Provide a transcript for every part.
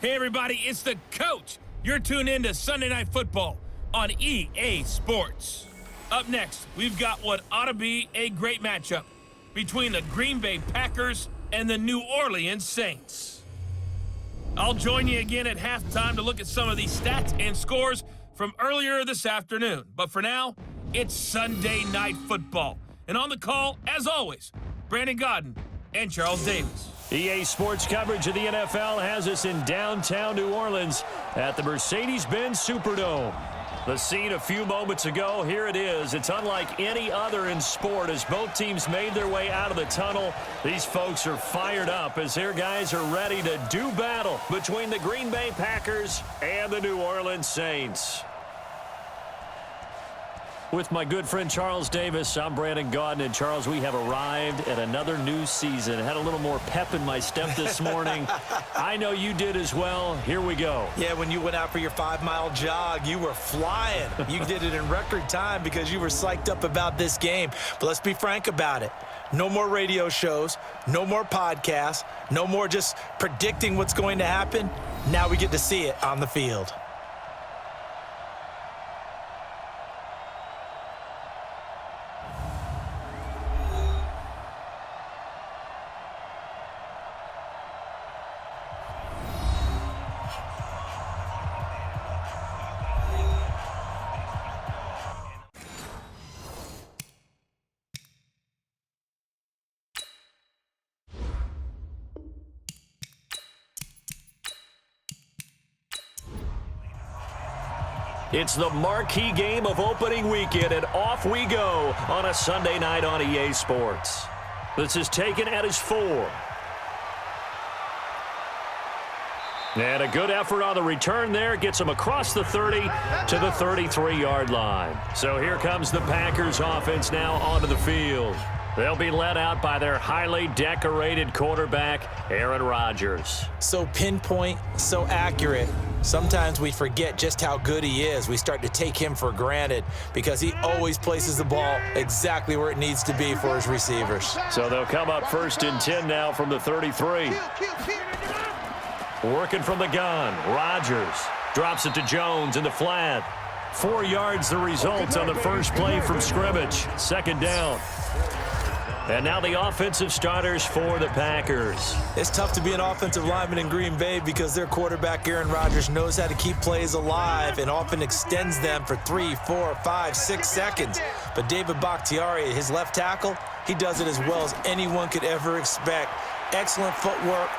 Hey everybody, it's the coach. You're tuned in to Sunday Night Football on EA Sports. Up next, we've got what ought to be a great matchup between the Green Bay Packers and the New Orleans Saints. I'll join you again at halftime to look at some of these stats and scores from earlier this afternoon. But for now, it's Sunday Night Football. And on the call, as always, Brandon Godden and Charles Davis. EA Sports coverage of the NFL has us in downtown New Orleans at the Mercedes-Benz Superdome. The scene a few moments ago, here it is. It's unlike any other in sport as both teams made their way out of the tunnel. These folks are fired up as their guys are ready to do battle between the Green Bay Packers and the New Orleans Saints. With my good friend Charles Davis, I'm Brandon Godden. And Charles, we have arrived at another new season. Had a little more pep in my step this morning. I know you did as well. Here we go. Yeah, when you went out for your 5-mile jog, you were flying. You did it in record time because you were psyched up about this game. But let's be frank about it. No more radio shows, no more podcasts, no more just predicting what's going to happen. Now we get to see it on the field. It's the marquee game of opening weekend, and off we go on a Sunday night on EA Sports. This is taken at his 4. And a good effort on the return there. Gets him across the 30 to the 33-yard line. So here comes the Packers offense now onto the field. They'll be led out by their highly decorated quarterback, Aaron Rodgers. So pinpoint, so accurate. Sometimes we forget just how good he is. We start to take him for granted because he always places the ball exactly where it needs to be for his receivers. So they'll come up 1st and 10 now from the 33. Working from the gun, Rodgers drops it to Jones in the flat. 4 yards the result on the first play from scrimmage. 2nd down. And now the offensive starters for the Packers. It's tough to be an offensive lineman in Green Bay because their quarterback, Aaron Rodgers, knows how to keep plays alive and often extends them for 3, 4, 5, 6 seconds. But David Bakhtiari, his left tackle, he does it as well as anyone could ever expect. Excellent footwork,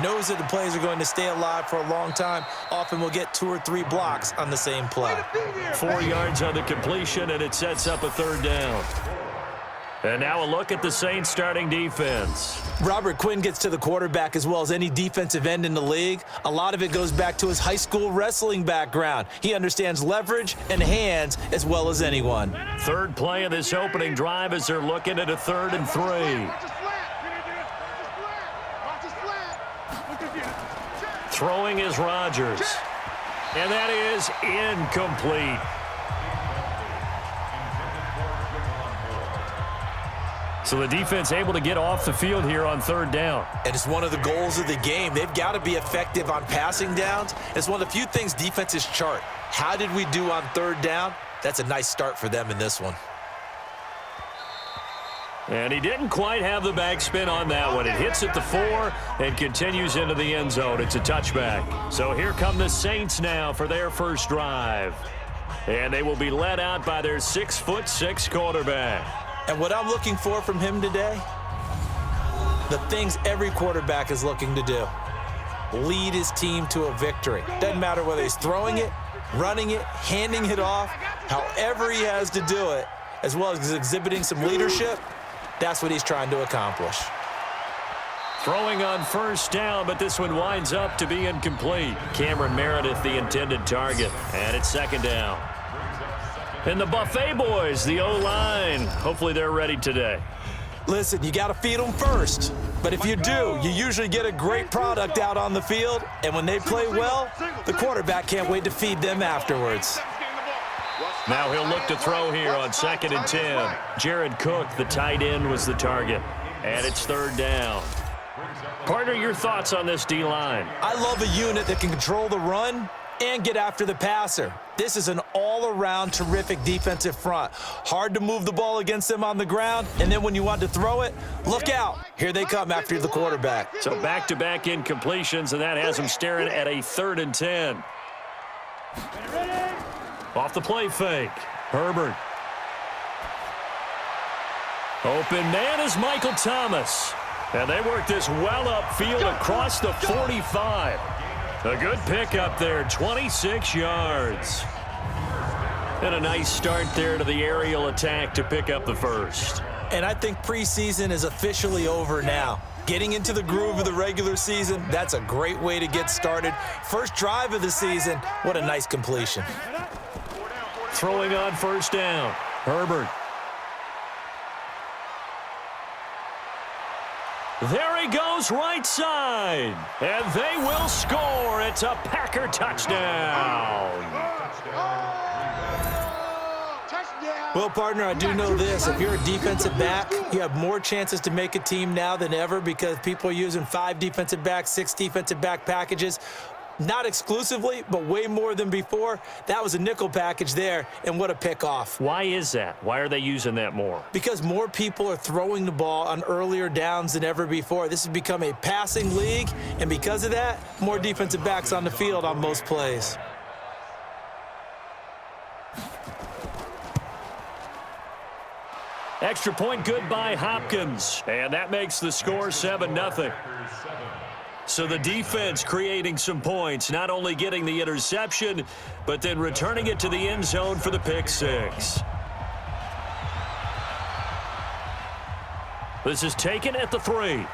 knows that the plays are going to stay alive for a long time. Often will get 2 or 3 blocks on the same play. 4 yards on the completion, and it sets up a 3rd down. And now a look at the Saints starting defense. Robert Quinn gets to the quarterback as well as any defensive end in the league. A lot of it goes back to his high school wrestling background. He understands leverage and hands as well as anyone. 3rd play of this opening drive as they're looking at a 3rd and 3. Throwing is Rodgers. And that is incomplete. So the defense able to get off the field here on 3rd down. And it's one of the goals of the game. They've got to be effective on passing downs. It's one of the few things defenses chart. How did we do on 3rd down? That's a nice start for them in this one. And he didn't quite have the backspin on that one. It hits at the 4 and continues into the end zone. It's a touchback. So here come the Saints now for their first drive. And they will be led out by their 6'6" quarterback. And what I'm looking for from him today, the things every quarterback is looking to do. Lead his team to a victory. Doesn't matter whether he's throwing it, running it, handing it off, however he has to do it, as well as exhibiting some leadership, that's what he's trying to accomplish. Throwing on 1st down, but this one winds up to be incomplete. Cameron Meredith, the intended target, and it's 2nd down. And the Buffet boys, the O-line, hopefully they're ready today. Listen, you got to feed them first. But if you do, you usually get a great product out on the field. And when they play well, the quarterback can't wait to feed them afterwards. Now he'll look to throw here on 2nd and 10. Jared Cook, the tight end, was the target. And it's 3rd down. Partner, your thoughts on this D-line? I love a unit that can control the run and get after the passer. This is an all-around terrific defensive front. Hard to move the ball against them on the ground, and then when you want to throw it, look out. Here they come after the quarterback. So back-to-back incompletions, and that has them staring at a 3rd and 10. Off the play fake. Herbert. Open man is Michael Thomas. And they work this well upfield across the 45. A good pickup there, 26 yards. And a nice start there to the aerial attack to pick up the first. And I think preseason is officially over now. Getting into the groove of the regular season, that's a great way to get started. First drive of the season, what a nice completion. Throwing on first down, Herbert. There he goes right side. And they will score. It's a Packer touchdown. Well, partner, I do know this. If you're a defensive back, you have more chances to make a team now than ever because people are using 5 defensive backs, 6 defensive back packages. Not exclusively, but way more than before. That was a nickel package there, and what a pickoff. Why is that? Why are they using that more? Because more people are throwing the ball on earlier downs than ever before. This has become a passing league, and because of that, more defensive backs on the field on most plays. Extra point good by Hopkins, and that makes the score 7-0. So the defense creating some points, not only getting the interception, but then returning it to the end zone for the pick 6. This is taken at the 3.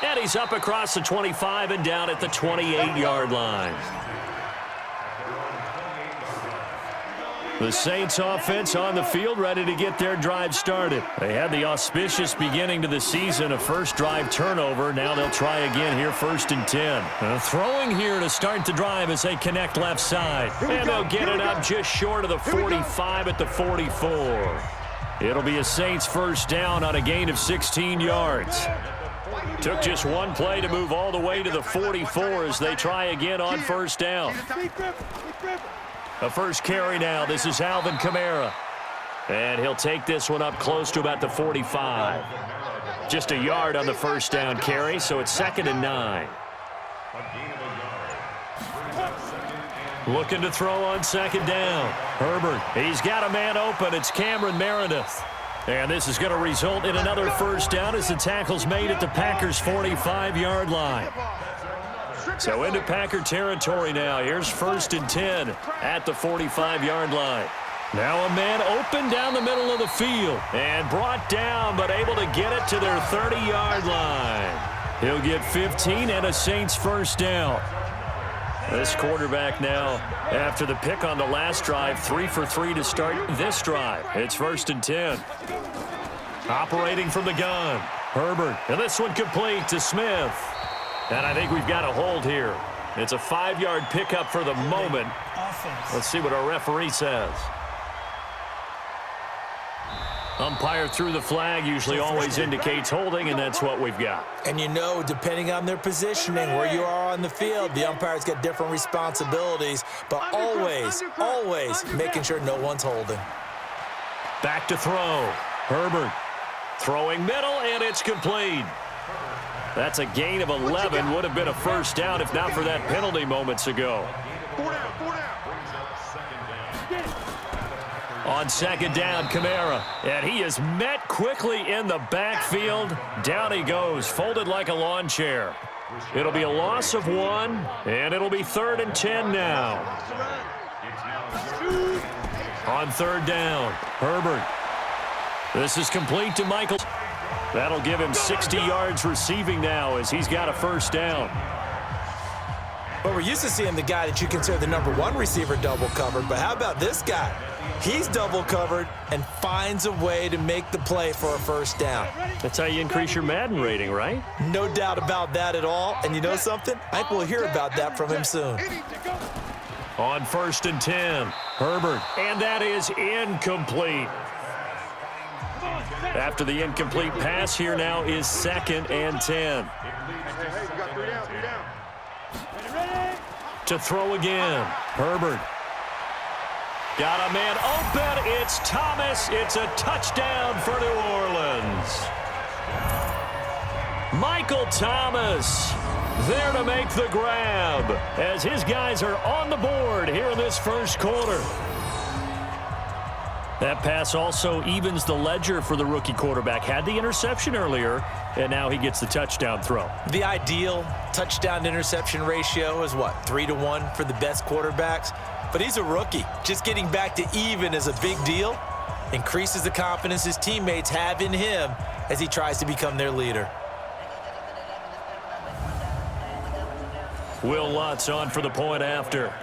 And he's up across the 25 and down at the 28-yard line. The Saints offense on the field ready to get their drive started. They had the auspicious beginning to the season, a first drive turnover. Now they'll try again here, 1st and 10. Throwing here to start the drive as they connect left side. And they'll get it up just short of the 45 at the 44. It'll be a Saints first down on a gain of 16 yards. Took just one play to move all the way to the 44 as they try again on first down. A first carry now. This is Alvin Kamara. And he'll take this one up close to about the 45. Just a yard on the first down carry, so it's 2nd and 9. Looking to throw on 2nd down. Herbert, he's got a man open. It's Cameron Meredith. And this is going to result in another first down as the tackle's made at the Packers' 45-yard line. So into Packer territory now. Here's 1st and 10 at the 45-yard line. Now a man open down the middle of the field and brought down, but able to get it to their 30-yard line. He'll get 15 and a Saints first down. This quarterback now, after the pick on the last drive, 3 for 3 to start this drive. It's 1st and 10. Operating from the gun, Herbert. And this one complete to Smith. And I think we've got a hold here. It's a 5-yard pickup for the moment. Let's see what our referee says. Umpire threw the flag, usually always indicates holding, and that's what we've got. And you know, depending on their positioning, where you are on the field, the umpires get different responsibilities, but always making sure no one's holding. Back to throw. Herbert throwing middle, and it's complete. That's a gain of 11. Would have been a first down if not for that penalty moments ago. On 2nd down, Kamara. And he is met quickly in the backfield. Down he goes, folded like a lawn chair. It'll be a loss of 1, and it'll be 3rd and 10 now. On 3rd down, Herbert. This is complete to Michael. That'll give him 60 yards receiving now as he's got a first down. But we're used to seeing the guy that you consider the #1 receiver double covered. But how about this guy? He's double covered and finds a way to make the play for a first down. That's how you increase your Madden rating, right? No doubt about that at all. And you know something? I think we'll hear about that from him soon. On 1st and 10, Herbert. And that is incomplete. After the incomplete pass, here now is 2nd and 10. To throw again, Herbert. Got a man open. It's Thomas. It's a touchdown for New Orleans. Michael Thomas there to make the grab as his guys are on the board here in this first quarter. That pass also evens the ledger for the rookie quarterback. Had the interception earlier, and now he gets the touchdown throw. The ideal touchdown-interception ratio is what, 3-to-1 for the best quarterbacks? But he's a rookie. Just getting back to even is a big deal. Increases the confidence his teammates have in him as he tries to become their leader. Will Lutz on for the point after.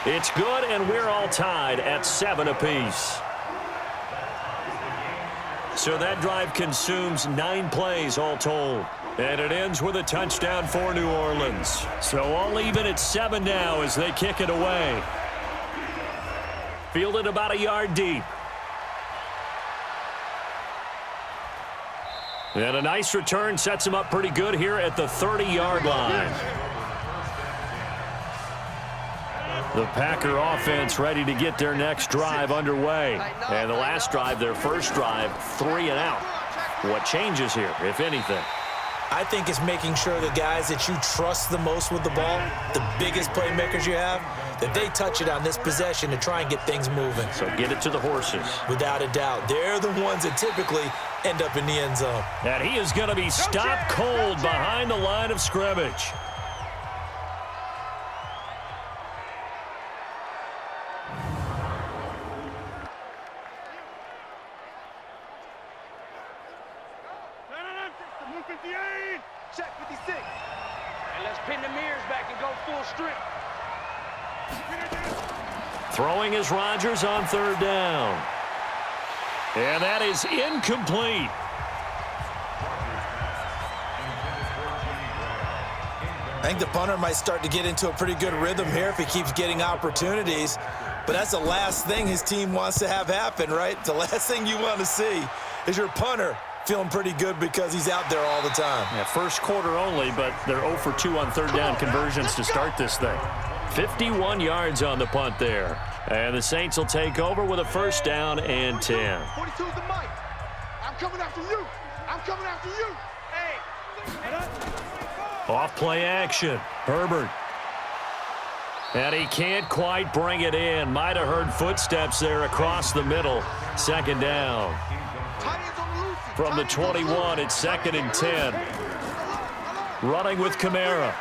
It's good, and we're all tied at 7 apiece. So that drive consumes 9 plays all told. And it ends with a touchdown for New Orleans. So all even at 7 now as they kick it away. Fielded about a yard deep. And a nice return sets him up pretty good here at the 30-yard line. The Packer offense ready to get their next drive underway. And the last drive, their first drive, 3 and out. What changes here, if anything? I think it's making sure the guys that you trust the most with the ball, the biggest playmakers you have, that they touch it on this possession to try and get things moving. So get it to the horses. Without a doubt. They're the ones that typically end up in the end zone. And he is going to be stopped cold behind the line of scrimmage. Check 56. And let's pin the mirrors back and go full strip. Throwing is Rodgers on 3rd down. And that is incomplete. I think the punter might start to get into a pretty good rhythm here if he keeps getting opportunities. But that's the last thing his team wants to have happen, right? The last thing you want to see is your punter feeling pretty good because he's out there all the time. Yeah, first quarter only, but they're 0 for 2 on 3rd down conversions to start this thing. 51 yards on the punt there. And the Saints will take over with a 1st down and 10. 42's the mic. I'm coming after you. I'm coming after you. Hey. Off play action. Herbert. And he can't quite bring it in. Might have heard footsteps there across the middle. 2nd down. From the 21, it's 2nd and 10. Running with Kamara.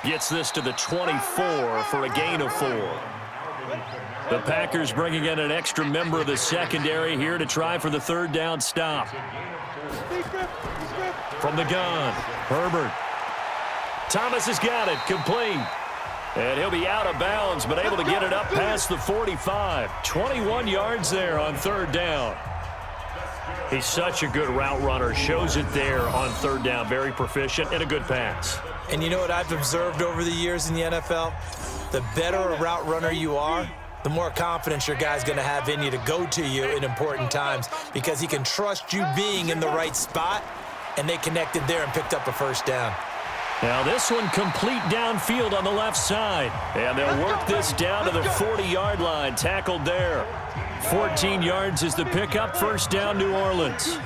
Gets this to the 24 for a gain of 4. The Packers bringing in an extra member of the secondary here to try for the 3rd down stop. From the gun, Herbert. Thomas has got it, complete. And he'll be out of bounds, but able to get it up past the 45. 21 yards there on 3rd down. He's such a good route runner. Shows it there on 3rd down. Very proficient and a good pass. And you know what I've observed over the years in the NFL? The better a route runner you are, the more confidence your guy's going to have in you to go to you in important times because he can trust you being in the right spot, and they connected there and picked up a 1st down. Now this one complete downfield on the left side. And they'll work this down to the 40-yard line. Tackled there. 14 yards is the pickup. 1st down, New Orleans.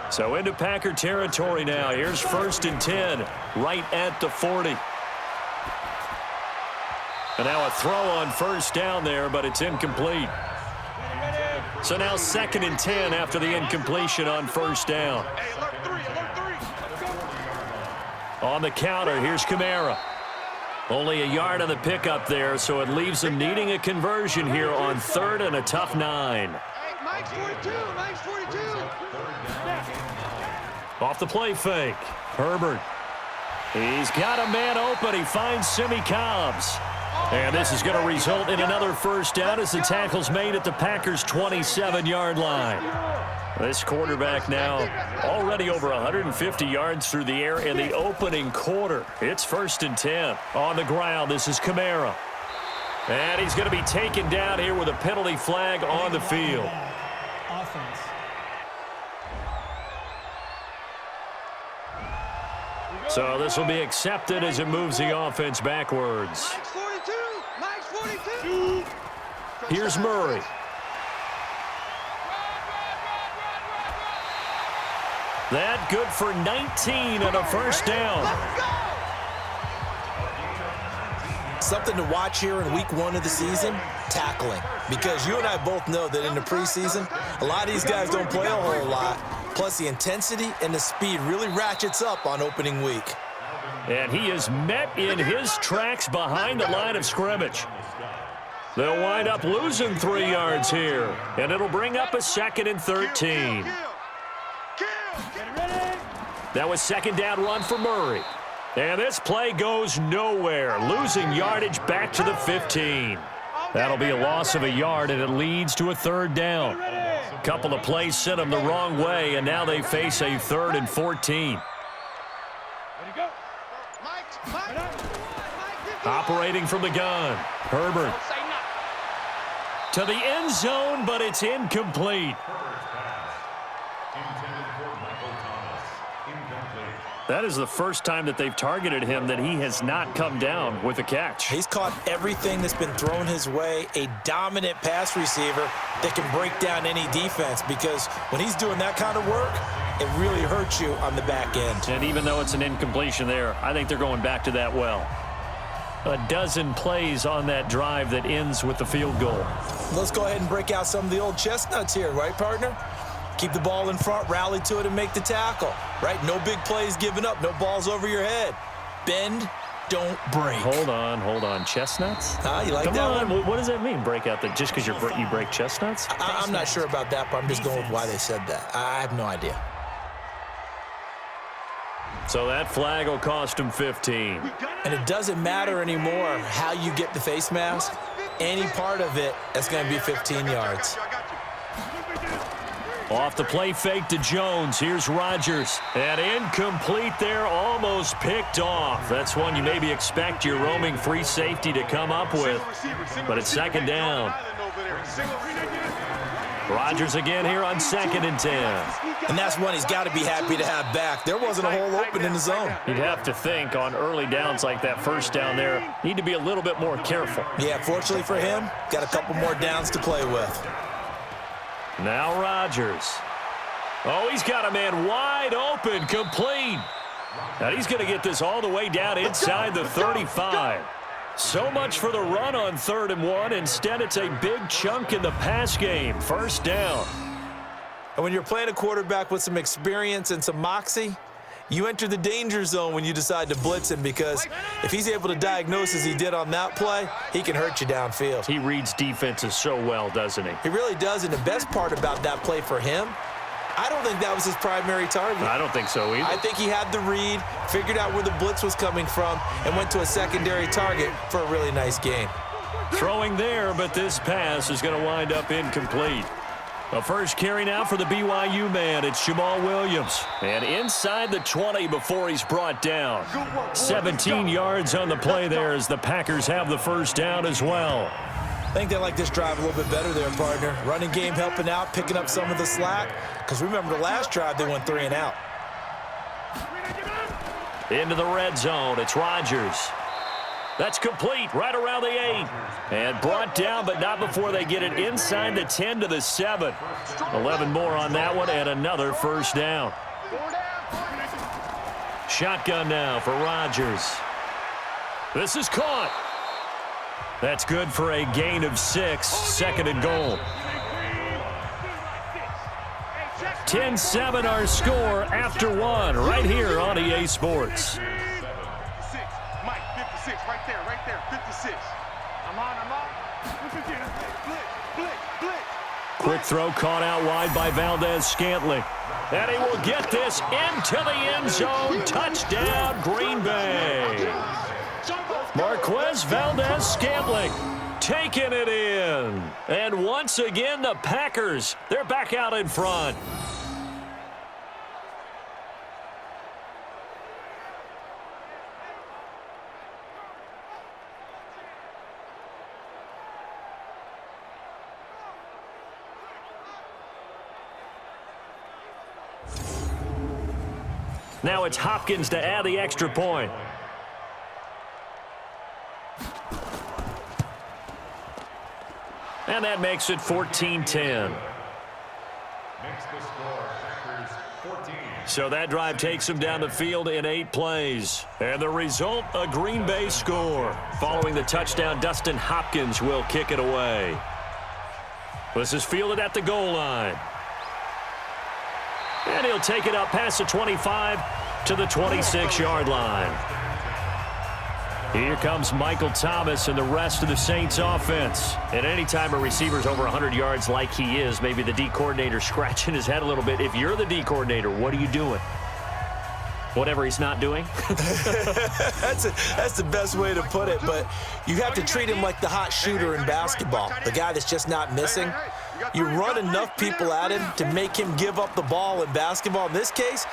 So into Packer territory now. Here's 1st and 10, right at the 40. And now a throw on 1st down there, but it's incomplete. So now 2nd and 10 after the incompletion on 1st down. On the counter, here's Kamara. Only a yard on the pickup there, so it leaves them needing a conversion here on 3rd and a tough 9. Mike's 42. Mike's 42. Off the play fake. Herbert. He's got a man open. He finds Simi Cobbs. And this is going to result in another 1st down as the tackle's made at the Packers' 27-yard line. This quarterback now already over 150 yards through the air in the opening quarter. It's 1st and 10. On the ground, this is Kamara. And he's going to be taken down here with a penalty flag on the field. Offense. So this will be accepted as it moves the offense backwards. Mike's 42. Mike's 42. Here's Murray. That good for 19 and a first down. Something to watch here in week 1 of the season, tackling. Because you and I both know that in the preseason, a lot of these guys don't play a whole lot. Plus, the intensity and the speed really ratchets up on opening week. And he is met in his tracks behind the line of scrimmage. They'll wind up losing 3 yards here. And it'll bring up a 2nd and 13. That was 2nd down run for Murray. And this play goes nowhere, losing yardage back to the 15. That'll be a loss of a yard, and it leads to a 3rd down. Couple of plays sent them the wrong way, and now they face a 3rd and 14. Operating from the gun, Herbert. To the end zone, but it's incomplete. That is the first time that they've targeted him that he has not come down with a catch. He's caught everything that's been thrown his way, a dominant pass receiver that can break down any defense, because when he's doing that kind of work, it really hurts you on the back end. And even though it's an incompletion there, I think they're going back to that well. A dozen plays on that drive that ends with the field goal. Let's go ahead and break out some of the old chestnuts here, right, partner? Keep the ball in front, rally to it, and make the tackle, right? No big plays given up, no balls over your head. Bend, don't break. Hold on. Chestnuts? You like Come that on. one? What does that mean, break out? Just because you break chestnuts? I'm not sure about that, but I'm just going with why they said that. I have no idea. So that flag will cost him 15. And it doesn't matter anymore how you get the face mask. Any part of it, that's going to be 15 yards. Off the play fake to Jones. Here's Rodgers. And incomplete there, almost picked off. That's one you maybe expect your roaming free safety to come up with. But it's 2nd down. Rodgers again here on 2nd and 10. And that's one he's got to be happy to have back. There wasn't a hole open in the zone. You'd have to think on early downs like that first down there, need to be a little bit more careful. Yeah, fortunately for him, got a couple more downs to play with. Now Rodgers. Oh, he's got a man wide open, complete. Now he's going to get this all the way down inside the 35. So much for the run on 3rd and 1. Instead, it's a big chunk in the pass game. 1st down. And when you're playing a quarterback with some experience and some moxie, you enter the danger zone when you decide to blitz him, because if he's able to diagnose as he did on that play, he can hurt you downfield. He reads defenses so well, doesn't he? He really does, and the best part about that play for him, I don't think that was his primary target. I don't think so either. I think he had the read, figured out where the blitz was coming from, and went to a secondary target for a really nice gain. Throwing there, but this pass is going to wind up incomplete. A first carry now for the BYU man. It's Jamal Williams. And inside the 20 before he's brought down. 17 yards on the play there as the Packers have the first down as well. I think they like this drive a little bit better there, partner. Running game helping out, picking up some of the slack. Because remember, the last drive, they went 3 and out. Into the red zone. It's Rodgers. That's complete right around the 8. And brought down, but not before they get it inside the 10 to the 7. 11 more on that one, and another first down. Shotgun now for Rodgers. This is caught. That's good for a gain of 6. 2nd and goal. 10-7 our score after 1 right here on EA Sports. Mike, 56, right there, 56. I'm on. Blitz. Quick throw caught out wide by Valdez-Scantling. And he will get this into the end zone. Touchdown, Green Bay. Marquez Valdez-Scantling taking it in. And once again, the Packers, they're back out in front. Now it's Hopkins to add the extra point. And that makes it 14-10. So that drive takes them down the field in 8 plays. And the result, a Green Bay score. Following the touchdown, Dustin Hopkins will kick it away. This is fielded at the goal line. And he'll take it up past the 25 to the 26-yard line. Here comes Michael Thomas and the rest of the Saints offense. And anytime a receiver's over 100 yards like he is, maybe the D coordinator scratching his head a little bit. If you're the D coordinator, what are you doing? Whatever he's not doing? That's the best way to put it, but you have to treat him like the hot shooter in basketball, the guy that's just not missing. You run enough people at him to make him give up the ball in basketball. In this case,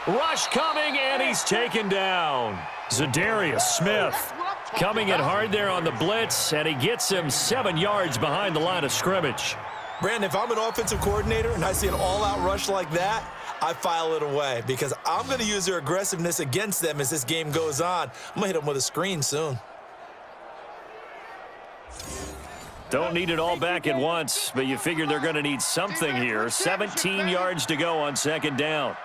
rush coming, and he's taken down. Zadarius Smith coming in hard there on the blitz, and he gets him 7 yards behind the line of scrimmage. Brandon, if I'm an offensive coordinator and I see an all-out rush like that, I file it away because I'm going to use their aggressiveness against them as this game goes on. I'm going to hit them with a screen soon. Don't need it all back at once, but you figure they're going to need something here. 17 yards to go on second down.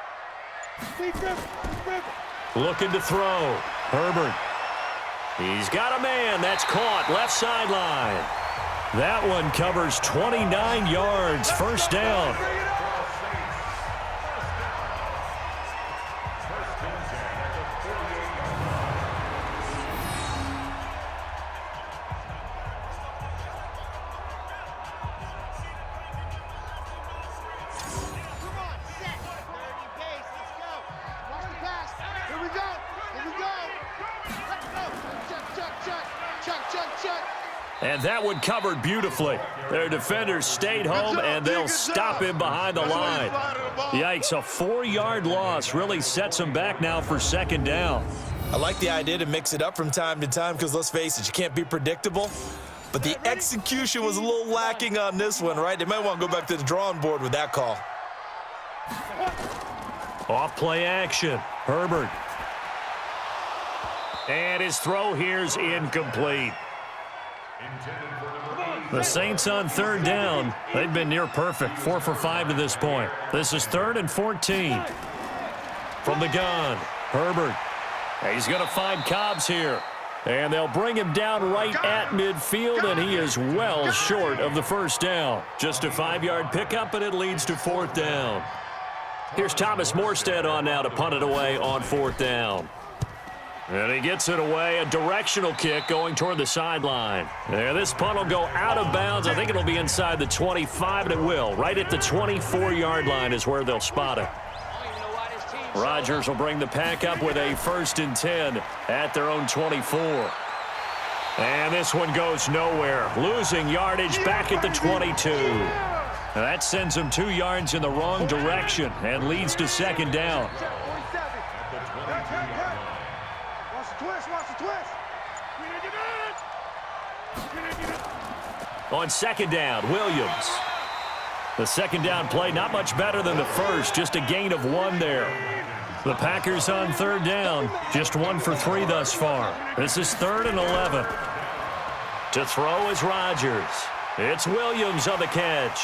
Looking to throw. Herbert. He's got a man. That's caught. Left sideline. That one covers 29 yards. First down. And that one covered beautifully. Their defenders stayed home, and they'll stop him behind the line. Yikes, a 4-yard loss really sets them back now for second down. I like the idea to mix it up from time to time because, let's face it, you can't be predictable. But the execution was a little lacking on this one, right? They might want to go back to the drawing board with that call. Off play action. Herbert. And his throw here's incomplete. The Saints on third down. They've been near perfect. 4 for 5 to this point. This is 3rd and 14. From the gun, Herbert. He's going to find Cobbs here. And they'll bring him down right at midfield, and he is well short of the first down. Just a 5-yard pickup, and it leads to 4th down. Here's Thomas Morstead on now to punt it away on 4th down. And he gets it away, a directional kick going toward the sideline. And this punt will go out of bounds. I think it'll be inside the 25, and it will. Right at the 24-yard line is where they'll spot it. Rodgers will bring the pack up with a 1st and 10 at their own 24. And this one goes nowhere. Losing yardage back at the 22. Now that sends them 2 yards in the wrong direction and leads to second down. On second down, Williams. The second down play, not much better than the first, just a gain of 1 there. The Packers on third down, just 1 for 3 thus far. This is 3rd and 11. To throw is Rodgers. It's Williams on the catch.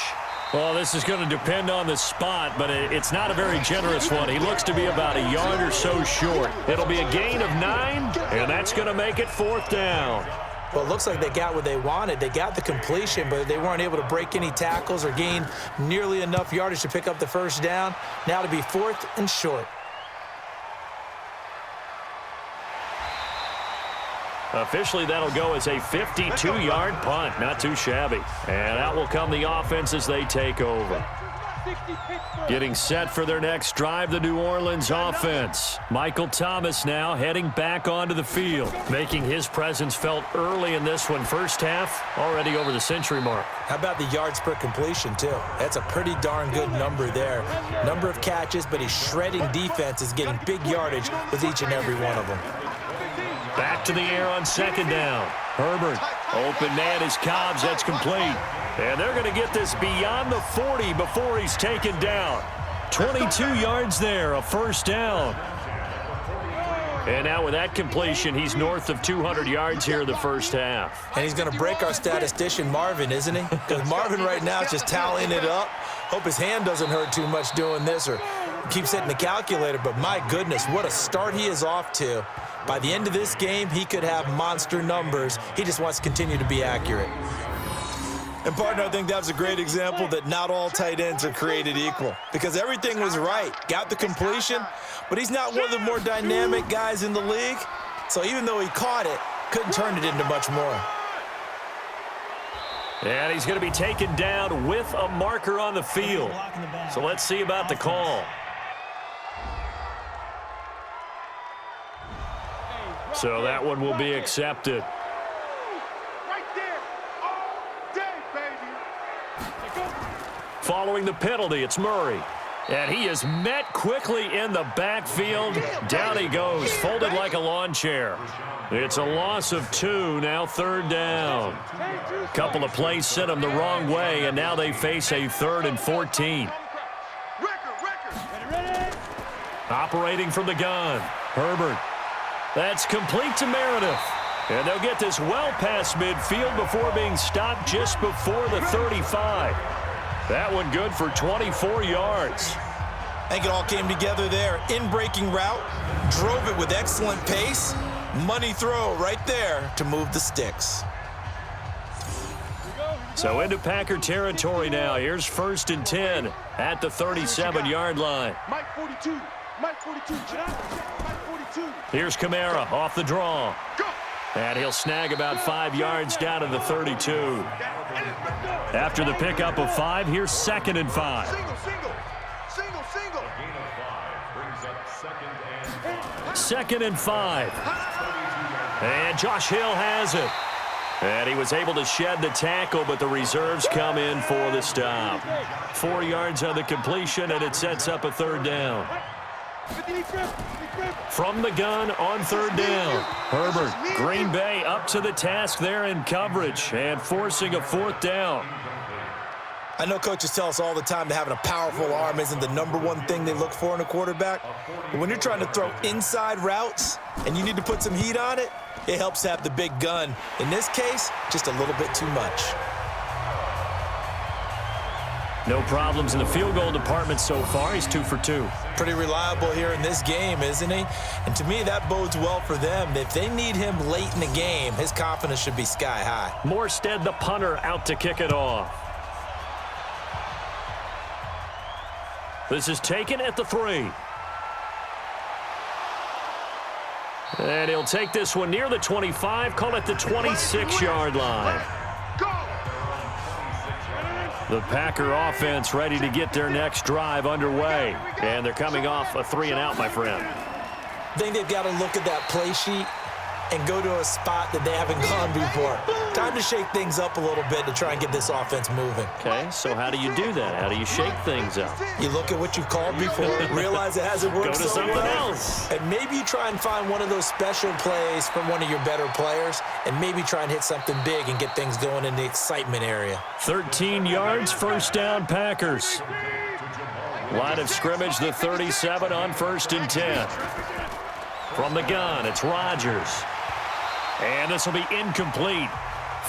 Well, this is going to depend on the spot, but it's not a very generous one. He looks to be about a yard or so short. It'll be a gain of 9, and that's going to make it 4th down. Well, it looks like they got what they wanted. They got the completion, but they weren't able to break any tackles or gain nearly enough yardage to pick up the first down. Now to be 4th and short. Officially, that'll go as a 52-yard punt. Not too shabby. And out will come the offense as they take over. Getting set for their next drive, the New Orleans offense. Michael Thomas now heading back onto the field, making his presence felt early in this one. First half, already over the century mark. How about the yards per completion, too? That's a pretty darn good number there. Number of catches, but he's shredding defenses, getting big yardage with each and every one of them. Back to the air on second down. Herbert, open man is Cobbs. That's complete. And they're going to get this beyond the 40 before he's taken down. 22 yards there, a first down. And now with that completion, he's north of 200 yards here in the first half. And he's going to break our statistician Marvin, isn't he? Because Marvin right now is just tallying it up. Hope his hand doesn't hurt too much doing this or keeps hitting the calculator. But my goodness, what a start he is off to. By the end of this game, he could have monster numbers. He just wants to continue to be accurate. And, partner, I think that's a great example that not all tight ends are created equal because everything was right. Got the completion, but he's not one of the more dynamic guys in the league. So even though he caught it, couldn't turn it into much more. And he's going to be taken down with a marker on the field. So let's see about the call. So that one will be accepted. Following the penalty, it's Murray. And he is met quickly in the backfield. Down he goes, folded like a lawn chair. It's a loss of 2, now third down. Couple of plays sent him the wrong way, and now they face a 3rd and 14. Operating from the gun, Herbert. That's complete to Meredith. And they'll get this well past midfield before being stopped just before the 35. That one good for 24 yards. I think it all came together there. In-breaking route, drove it with excellent pace. Money throw right there to move the sticks. So into Packer territory now. Here's 1st and 10 at the 37-yard line. Mike 42. Mike 42. Mike 42. Here's Kamara off the draw. And he'll snag about 5 yards down to the 32. After the pickup of 5, here's 2nd and 5. Single. 2nd and 5. And Josh Hill has it. And he was able to shed the tackle, but the reserves come in for the stop. 4 yards on the completion, and it sets up a 3rd down. From the gun on 3rd down. Herbert, Green Bay up to the task there in coverage and forcing a 4th down. I know coaches tell us all the time that having a powerful arm isn't the #1 thing they look for in a quarterback. But when you're trying to throw inside routes and you need to put some heat on it, it helps to have the big gun. In this case, just a little bit too much. No problems in the field goal department so far. He's 2 for 2. Pretty reliable here in this game, isn't he? And to me, that bodes well for them. If they need him late in the game, his confidence should be sky high. Morstead, the punter, out to kick it off. This is taken at the 3. And he'll take this one near the 25, call it the 26-yard line. The Packer offense ready to get their next drive underway. And they're coming off a 3-and-out, my friend. I think they've got to look at that play sheet and go to a spot that they haven't gone before. Time to shake things up a little bit to try and get this offense moving. Okay, so how do you do that? How do you shake things up? You look at what you've called before, realize it hasn't worked Go to so something well, else. and maybe you try and find one of those special plays from one of your better players, and maybe try and hit something big and get things going in the excitement area. 13 yards, 1st down, Packers. Line of scrimmage, the 37 on 1st and 10. From the gun, it's Rodgers. And this will be incomplete.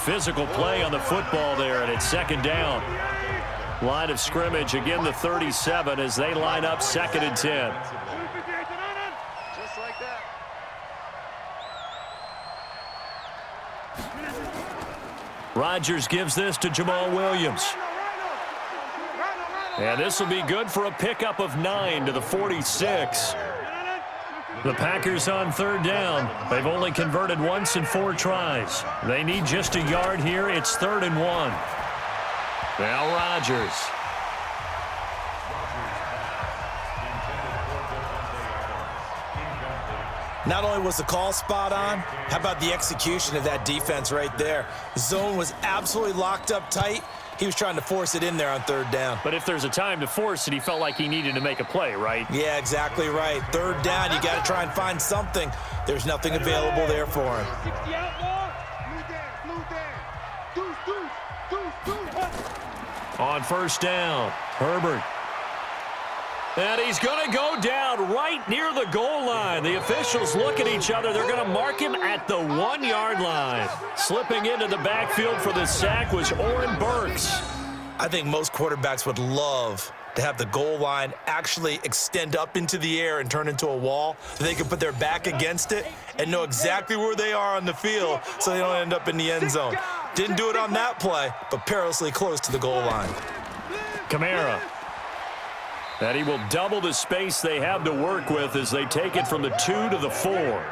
Physical play on the football there, and it's 2nd down. Line of scrimmage, again the 37 as they line up 2nd and 10. Just like that. Rodgers gives this to Jamal Williams. And this will be good for a pickup of 9 to the 46. The Packers on 3rd down. They've only converted once in 4 tries. They need just a yard here. It's 3rd and 1. Now Rodgers. Not only was the call spot on, how about the execution of that defense right there? Zone was absolutely locked up tight. He was trying to force it in there on 3rd down. But if there's a time to force it, he felt like he needed to make a play, right? Yeah, exactly right. 3rd down, you got to try and find something. There's nothing available there for him. 60 outlaw. Blue down. Deuce. On 1st down, Herbert. And he's going to go down right near the goal line. The officials look at each other. They're going to mark him at the 1-yard line. Slipping into the backfield for the sack was Oren Burks. I think most quarterbacks would love to have the goal line actually extend up into the air and turn into a wall so they can put their back against it and know exactly where they are on the field so they don't end up in the end zone. Didn't do it on that play, but perilously close to the goal line. Kamara. And he will double the space they have to work with as they take it from the 2 to the 4.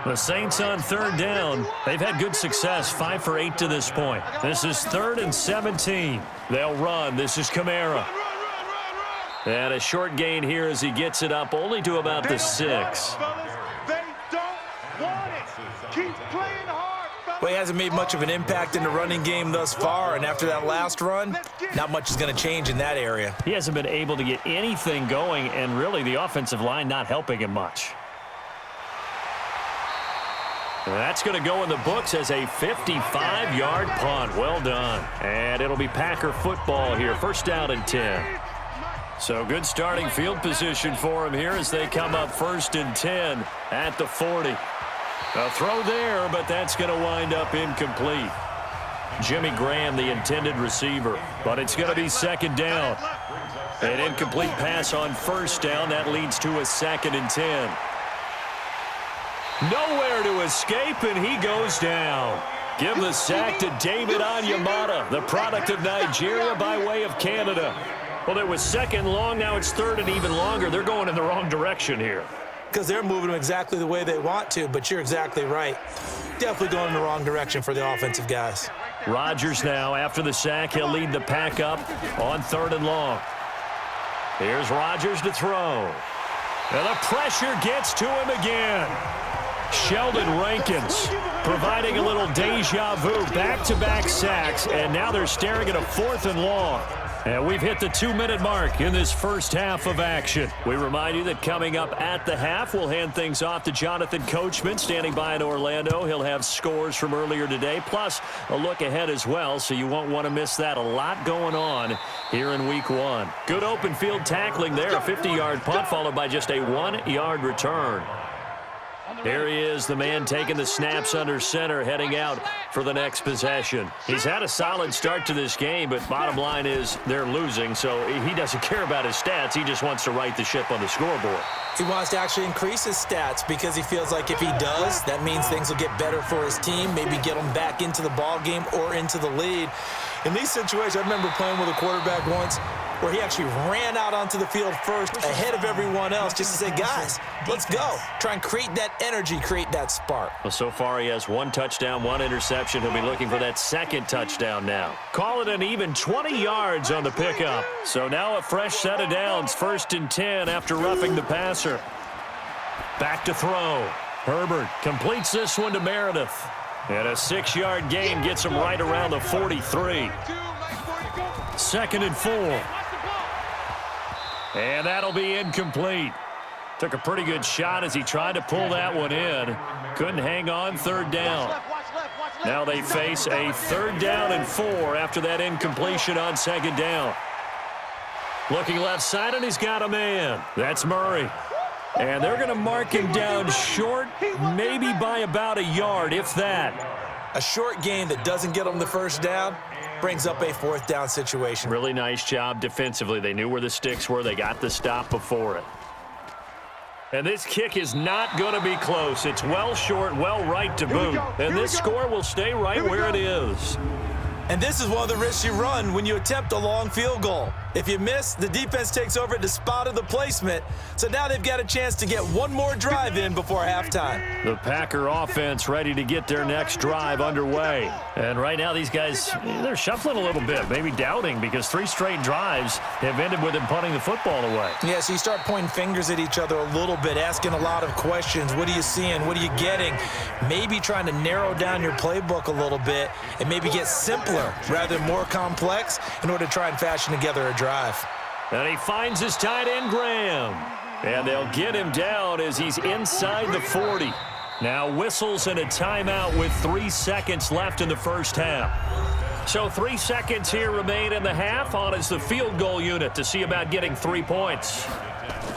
The Saints on 3rd down. They've had good success, 5 for 8 to this point. This is 3rd and 17. They'll run. This is Kamara. And a short gain here as he gets it up only to about the 6. They don't want it. Keep playing hard, fellas. Well, he hasn't made much of an impact in the running game thus far, and after that last run, not much is going to change in that area. He hasn't been able to get anything going, and really the offensive line not helping him much. And that's going to go in the books as a 55-yard punt. Well done. And it'll be Packer football here. 1st down and 10. So good starting field position for him here as they come up 1st and 10 at the 40. A throw there, but that's going to wind up incomplete. Jimmy Graham, the intended receiver, but it's going to be 2nd down. An incomplete pass on 1st down. That leads to a 2nd and 10. Nowhere to escape, and he goes down. Give the sack to David Onyemata, the product of Nigeria by way of Canada. Well, it was 2nd long. Now it's 3rd and even longer. They're going in the wrong direction here. Because they're moving them exactly the way they want to, but you're exactly right. Definitely going in the wrong direction for the offensive guys. Rodgers now, after the sack, he'll lead the pack up on 3rd and long. Here's Rodgers to throw. And the pressure gets to him again. Sheldon Rankins providing a little deja vu, back-to-back sacks, and now they're staring at a 4th and long. And we've hit the 2-minute mark in this first half of action. We remind you that coming up at the half, we'll hand things off to Jonathan Coachman, standing by in Orlando. He'll have scores from earlier today, plus a look ahead as well, so you won't want to miss that. A lot going on here in Week 1. Good open field tackling there, a 50-yard punt followed by just a 1-yard return. Here he is, the man taking the snaps under center, heading out for the next possession. He's had a solid start to this game, but bottom line is they're losing, so he doesn't care about his stats. He just wants to right the ship on the scoreboard. He wants to actually increase his stats because he feels like if he does, that means things will get better for his team, maybe get him back into the ball game or into the lead. In these situations, I remember playing with a quarterback once where he actually ran out onto the field first ahead of everyone else just to say, guys, let's go. Try and create that energy, create that spark. Well, so far he has 1 touchdown, 1 interception. He'll be looking for that 2nd touchdown now. Call it an even 20 yards on the pickup. So now a fresh set of downs, 1st and 10 after roughing the passer. Back to throw. Herbert completes this one to Meredith. And a 6-yard gain gets him right around the 43. 2nd and 4. And that'll be incomplete. Took a pretty good shot as he tried to pull that one in. Couldn't hang on, 3rd down. Now they face a 3rd down and 4 after that incompletion on 2nd down. Looking left side, and he's got a man. That's Murray. And they're going to mark him down short, maybe by about a yard, if that. A short gain that doesn't get him the 1st down brings up a 4th down situation. Really nice job defensively. They knew where the sticks were. They got the stop before it. And this kick is not going to be close. It's well short, well right to boot. And this score will stay right where it is. And this is one of the risks you run when you attempt a long field goal. If you miss, the defense takes over at the spot of the placement. So now they've got a chance to get one more drive in before halftime. The Packer offense ready to get their next drive underway. And right now these guys, they're shuffling a little bit, maybe doubting, because 3 straight drives have ended with them punting the football away. Yeah, so you start pointing fingers at each other a little bit, asking a lot of questions. What are you seeing? What are you getting? Maybe trying to narrow down your playbook a little bit and maybe get simpler rather than more complex in order to try and fashion together a drive. And he finds his tight end, Graham. And they'll get him down as he's inside the 40. Now whistles and a timeout with 3 seconds left in the first half. So 3 seconds here remain in the half. On is the field goal unit to see about getting 3 points.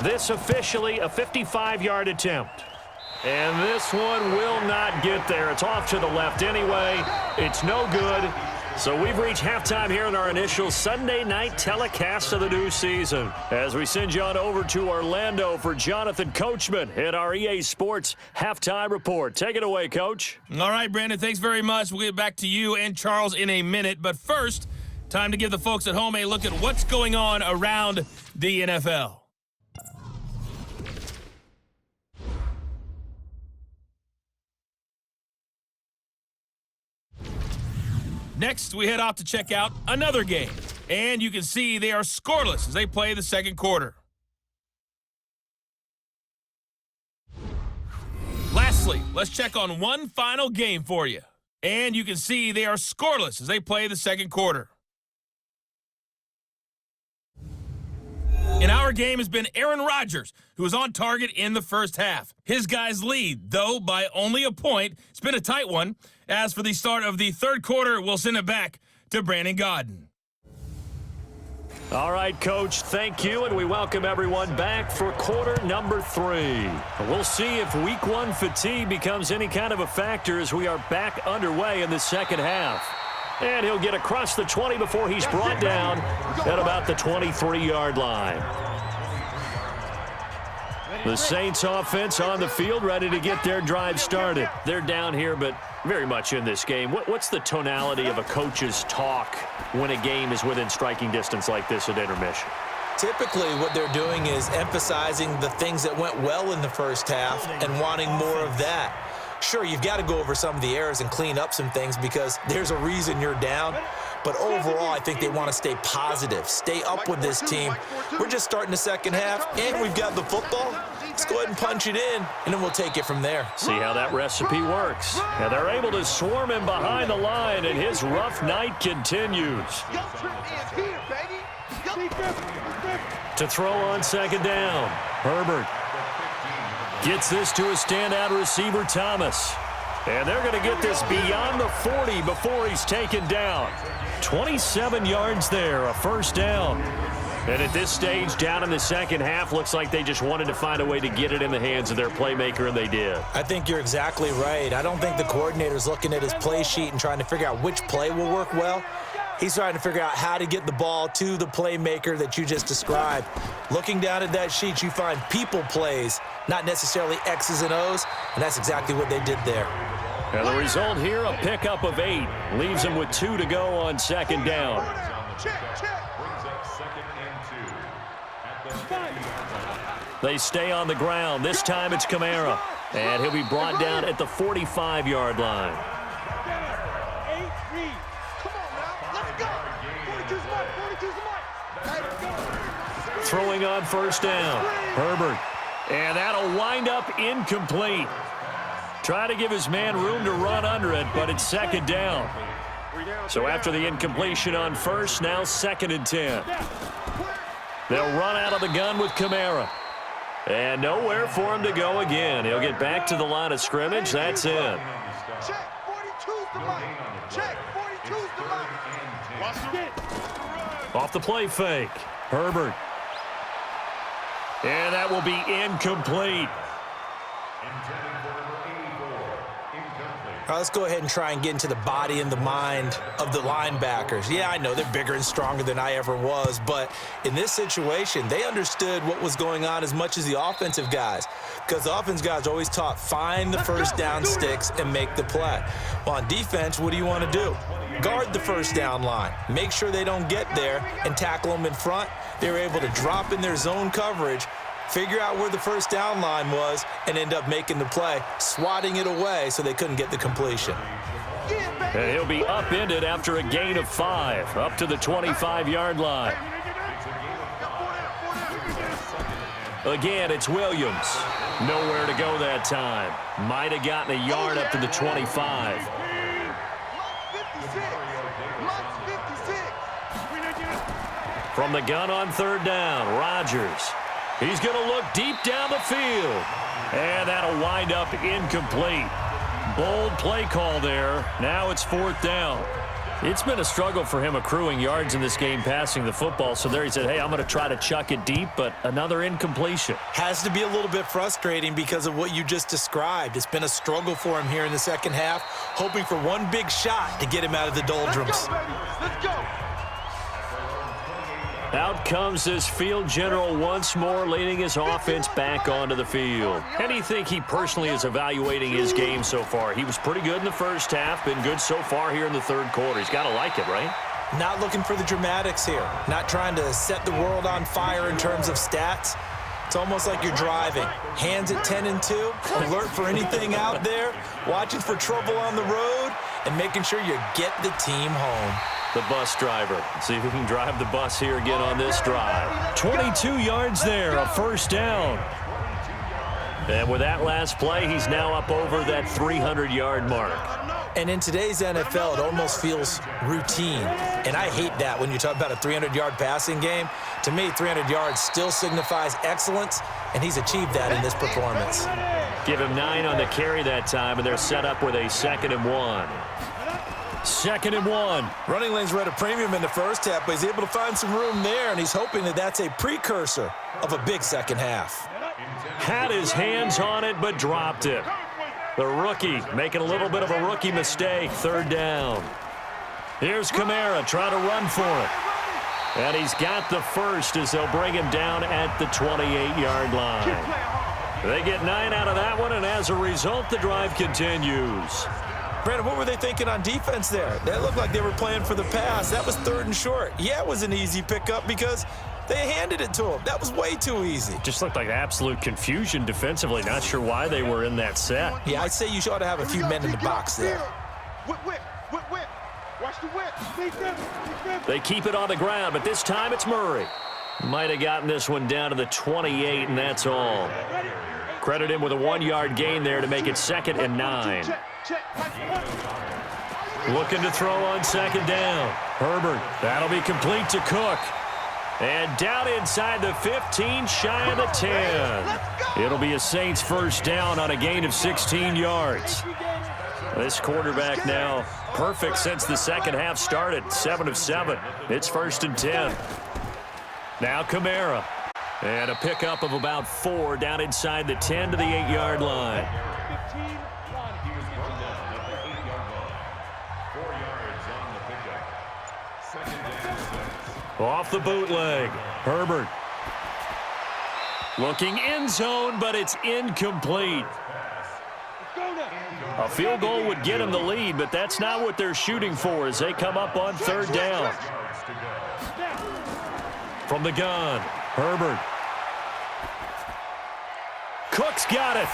This officially a 55-yard attempt. And this one will not get there. It's off to the left anyway. It's no good. So we've reached halftime here in our initial Sunday night telecast of the new season. As we send you on over to Orlando for Jonathan Coachman at our EA Sports Halftime Report. Take it away, Coach. All right, Brandon, thanks very much. We'll get back to you and Charles in a minute. But first, time to give the folks at home a look at what's going on around the NFL. Next, we head off to check out another game. And you can see they are scoreless as they play the second quarter. Lastly, let's check on one final game for you. And you can see they are scoreless as they play the second quarter. In our game has been Aaron Rodgers, who was on target in the first half. His guys lead, though, by only a point. It's been a tight one. As for the start of the third quarter, we'll send it back to Brandon Godden. All right, Coach, thank you, and we welcome everyone back for quarter number 3. We'll see if week 1 fatigue becomes any kind of a factor as we are back underway in the second half. And he'll get across the 20 before he's brought down at about the 23-yard line. The Saints offense on the field, ready to get their drive started. They're down here, but very much in this game. What's the tonality of a coach's talk when a game is within striking distance like this at intermission? Typically, what they're doing is emphasizing the things that went well in the first half and wanting more of that. Sure, you've got to go over some of the errors and clean up some things because there's a reason you're down. But overall, I think they want to stay positive, stay up with this team. We're just starting the second half, and we've got the football. Let's go ahead and punch it in, and then we'll take it from there. See how that recipe works. And they're able to swarm him behind the line, and his rough night continues. To throw on second down, Herbert gets this to a standout receiver, Thomas. And they're going to get this beyond the 40 before he's taken down. 27 yards there, a first down. And at this stage, down in the second half, looks like they just wanted to find a way to get it in the hands of their playmaker, and they did. I think you're exactly right. I don't think the coordinator's looking at his play sheet and trying to figure out which play will work well. He's trying to figure out how to get the ball to the playmaker that you just described. Looking down at that sheet, you find people plays, not necessarily X's and O's, and that's exactly what they did there. And the result here, a pickup of 8. Leaves him with 2 to go on second down. They stay on the ground. This time it's Kamara. And he'll be brought down at the 45-yard line. Throwing on first down, Herbert. And that'll wind up incomplete. Try to give his man room to run under it, but it's second down. So after the incompletion on first, now 2nd and 10. They'll run out of the gun with Kamara. And nowhere for him to go again. He'll get back to the line of scrimmage. That's in. Check, 42's the mic. Check, 42's the mic. Watch it. Off the play fake, Herbert. And that will be incomplete. All right, let's go ahead and try and get into the body and the mind of the linebackers. Yeah, I know they're bigger and stronger than I ever was, but in this situation, they understood what was going on as much as the offensive guys, because the offensive guys are always taught, find the first down sticks and make the play. Well, on defense, what do you want to do? Guard the first down line. Make sure they don't get there and tackle them in front. They were able to drop in their zone coverage, figure out where the first down line was, and end up making the play, swatting it away so they couldn't get the completion. And he'll be upended after a gain of 5, up to the 25-yard line. Again, it's Williams. Nowhere to go that time. Might have gotten a yard up to the 25. From the gun on third down, Rodgers. He's going to look deep down the field. And that'll wind up incomplete. Bold play call there. Now it's 4th down. It's been a struggle for him accruing yards in this game passing the football. So there he said, hey, I'm going to try to chuck it deep, but another incompletion. Has to be a little bit frustrating because of what you just described. It's been a struggle for him here in the second half, hoping for one big shot to get him out of the doldrums. Let's go, baby. Let's go. Out comes this field general once more, leading his offense back onto the field. How do you think he personally is evaluating his game so far? He was pretty good in the first half, been good so far here in the third quarter. He's got to like it, right? Not looking for the dramatics here. Not trying to set the world on fire in terms of stats. It's almost like you're driving. Hands at 10 and 2, alert for anything out there, watching for trouble on the road, and making sure you get the team home. The bus driver. See if he can drive the bus here again on this drive. 22 yards there, a first down. And with that last play, he's now up over that 300-yard mark. And in today's NFL, it almost feels routine. And I hate that when you talk about a 300-yard passing game. To me, 300 yards still signifies excellence, and he's achieved that in this performance. Give him 9 on the carry that time, and they're set up with a 2nd and 1. 2nd and 1. Running lanes were at a premium in the first half, but he's able to find some room there, and he's hoping that that's a precursor of a big second half. Had his hands on it, but dropped it. The rookie making a little bit of a rookie mistake. 3rd down. Here's Kamara trying to run for it. And he's got the first as they'll bring him down at the 28-yard line. They get 9 out of that one, and as a result, the drive continues. Brandon, what were they thinking on defense there? That looked like they were playing for the pass. That was 3rd and short. Yeah, it was an easy pickup because they handed it to him. That was way too easy. Just looked like absolute confusion defensively. Not sure why they were in that set. Yeah, I'd say you ought to have a few men in the box there. Whip, whip, whip, whip. Watch the whip. They keep it on the ground, but this time it's Murray. Might have gotten this one down to the 28, and that's all. Credit him with a 1-yard gain there to make it 2nd and 9. Looking to throw on 2nd down. Herbert, that'll be complete to Cook. And down inside the 15, shy of the 10. It'll be a Saints first down on a gain of 16 yards. This quarterback now perfect since the second half started. 7 of 7. It's 1st and 10. Now Kamara. And a pickup of about 4 down inside the 10 to the 8-yard line. Off the bootleg. Herbert. Looking end zone, but it's incomplete. A field goal would get him the lead, but that's not what they're shooting for as they come up on 3rd down. From the gun, Herbert. Cook's got it.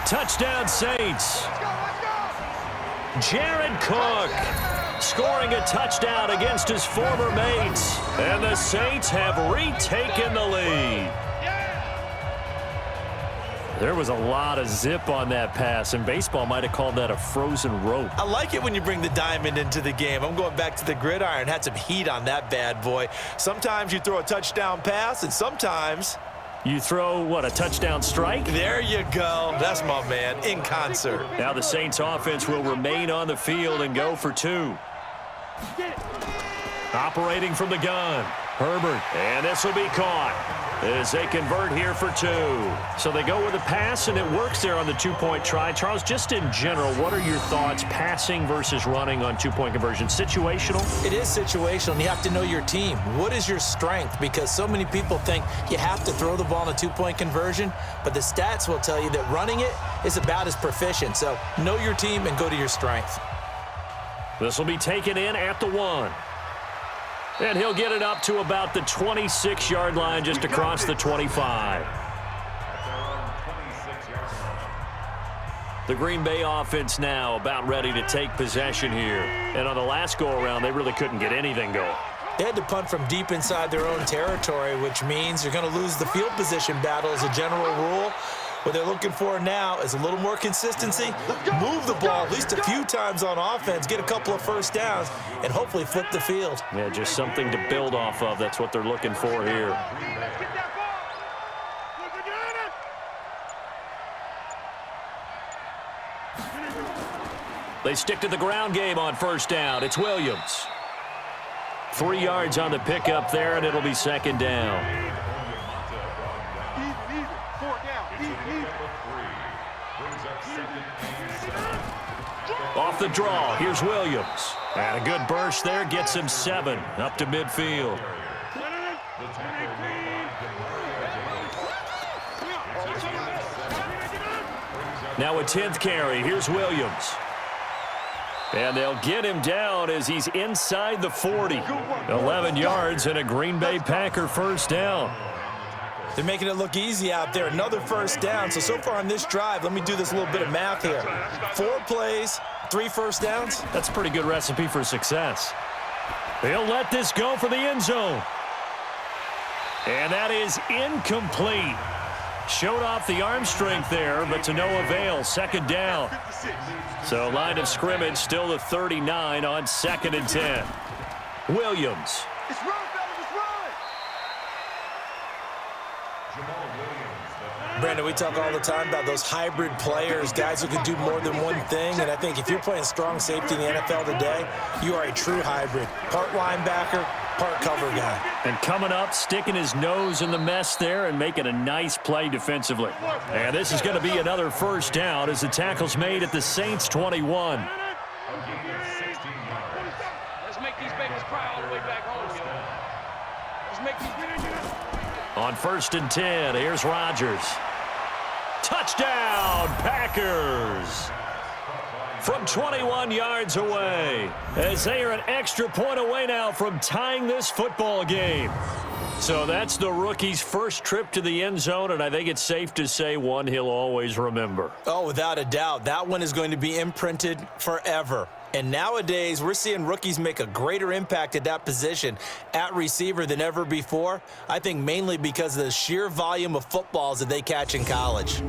Touchdown Saints. Jared Cook scoring a touchdown against his former mates. And the Saints have retaken the lead. There was a lot of zip on that pass, and baseball might have called that a frozen rope. I like it when you bring the diamond into the game. I'm going back to the gridiron. Had some heat on that bad boy. Sometimes you throw a touchdown pass, and sometimes you throw, what, a touchdown strike? There you go. That's my man, in concert. Now the Saints offense will remain on the field and go for 2. Operating from the gun, Herbert. And this will be caught as they convert here for 2. So they go with a pass, and it works there on the 2-point try. Charles, just in general, what are your thoughts passing versus running on 2-point conversion? Situational? It is situational, and you have to know your team. What is your strength? Because so many people think you have to throw the ball in a 2-point conversion, but the stats will tell you that running it is about as proficient. So know your team and go to your strength. This will be taken in at the 1. And he'll get it up to about the 26-yard line just across the 25. The Green Bay offense now about ready to take possession here. And on the last go-around, they really couldn't get anything going. They had to punt from deep inside their own territory, which means you're going to lose the field position battle as a general rule. What they're looking for now is a little more consistency, move the ball at least a few times on offense, get a couple of first downs, and hopefully flip the field. Yeah, just something to build off of. That's what they're looking for here. They stick to the ground game on first down. It's Williams. 3 yards on the pickup there, and it'll be second down. Even. 4 down. Even. Off the draw, here's Williams. And a good burst there, gets him 7 up to midfield. Now a 10th carry, here's Williams. And they'll get him down as he's inside the 40. 11 yards and a Green Bay Packer first down. They're making it look easy out there. Another first down. So far on this drive, let me do this little bit of math here. 4 plays, 3 first downs. That's a pretty good recipe for success. They'll let this go for the end zone. And that is incomplete. Showed off the arm strength there, but to no avail. Second down. So line of scrimmage still the 39 on 2nd and 10. Williams. It's run, fellas. It's run. Brandon, we talk all the time about those hybrid players, guys who can do more than one thing. And I think if you're playing strong safety in the NFL today, you are a true hybrid. Part linebacker, part cover guy. And coming up, sticking his nose in the mess there and making a nice play defensively. And this is going to be another first down as the tackle's made at the Saints 21. Let's make these babies cry all the way back home, yo. Let's make these On 1st and 10, here's Rodgers. Touchdown, Packers! From 21 yards away, as they are an extra point away now from tying this football game. So that's the rookie's first trip to the end zone, and I think it's safe to say one he'll always remember. Oh, without a doubt. That one is going to be imprinted forever. And nowadays, we're seeing rookies make a greater impact at that position at receiver than ever before. I think mainly because of the sheer volume of footballs that they catch in college.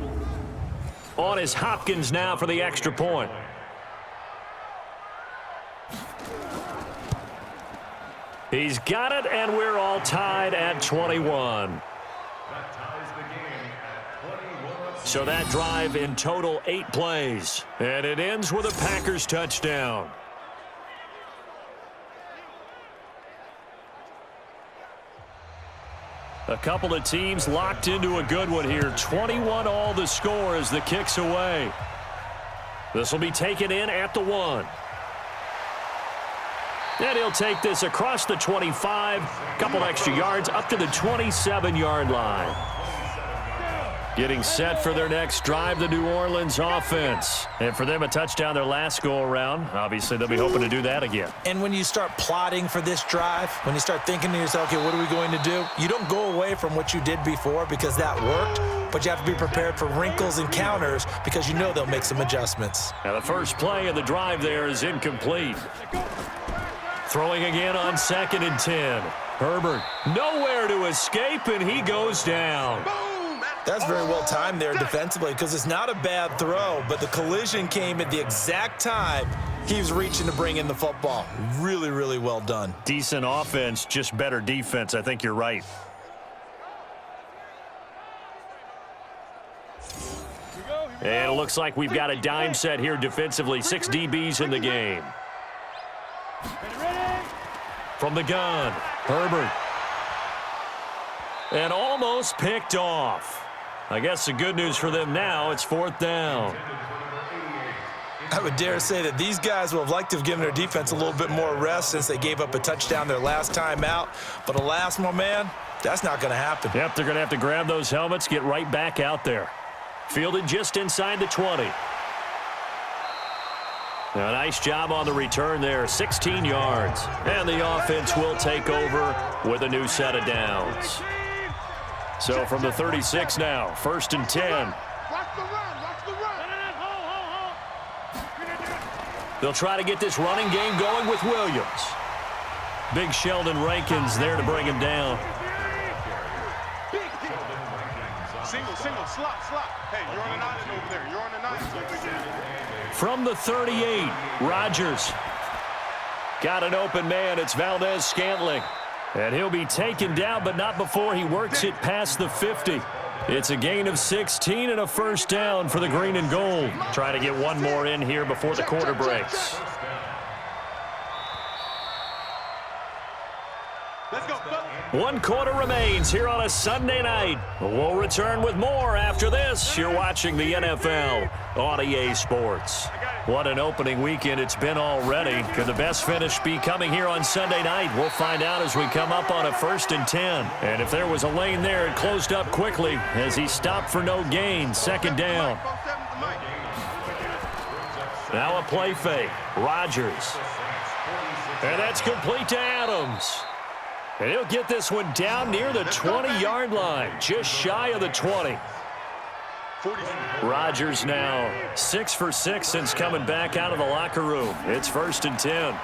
On is Hopkins now for the extra point. He's got it, and we're all tied at 21. So that drive in total 8 plays, and it ends with a Packers touchdown. A couple of teams locked into a good one here. 21 all the score as the kick's away. This will be taken in at the 1. And he'll take this across the 25, couple extra yards up to the 27-yard line. Getting set for their next drive, the New Orleans offense. And for them, a touchdown their last go-around. Obviously, they'll be hoping to do that again. And when you start plotting for this drive, when you start thinking to yourself, okay, what are we going to do? You don't go away from what you did before because that worked, but you have to be prepared for wrinkles and counters because you know they'll make some adjustments. Now, the first play of the drive there is incomplete. Throwing again on 2nd and 10. Herbert, nowhere to escape, and he goes down. That's very well timed there defensively because it's not a bad throw, but the collision came at the exact time he was reaching to bring in the football. Really, really well done. Decent offense, just better defense. I think you're right. And it looks like we've got a dime set here defensively. 6 DBs in the game. From the gun, Herbert. And almost picked off. I guess the good news for them now, it's 4th down. I would dare say that these guys will have liked to have given their defense a little bit more rest since they gave up a touchdown their last time out. But alas, my man, that's not going to happen. Yep, they're going to have to grab those helmets, get right back out there. Fielded just inside the 20. Now, nice job on the return there, 16 yards. And the offense will take over with a new set of downs. So from the 36 now, 1st and 10. Watch the run. Watch the run. They'll try to get this running game going with Williams. Big Sheldon Rankins there to bring him down. Single, slot. Hey, you're on an island over there. You're on an island. From the 38, Rodgers. Got an open man. It's Valdez Scantling. And he'll be taken down, but not before he works it past the 50. It's a gain of 16 and a first down for the green and gold. Try to get one more in here before the quarter breaks. Let's go. One quarter remains here on a Sunday night. We'll return with more after this. You're watching the NFL on EA Sports. What an opening weekend it's been already. Could the best finish be coming here on Sunday night? We'll find out as we come up on a 1st and 10. And if there was a lane there, it closed up quickly as he stopped for no gain. 2nd down. Now a play fake. Rodgers. And that's complete to Adams. And he'll get this one down near the 20-yard line, just shy of the 20. Rodgers now 6 for 6 since coming back out of the locker room. It's 1st and 10.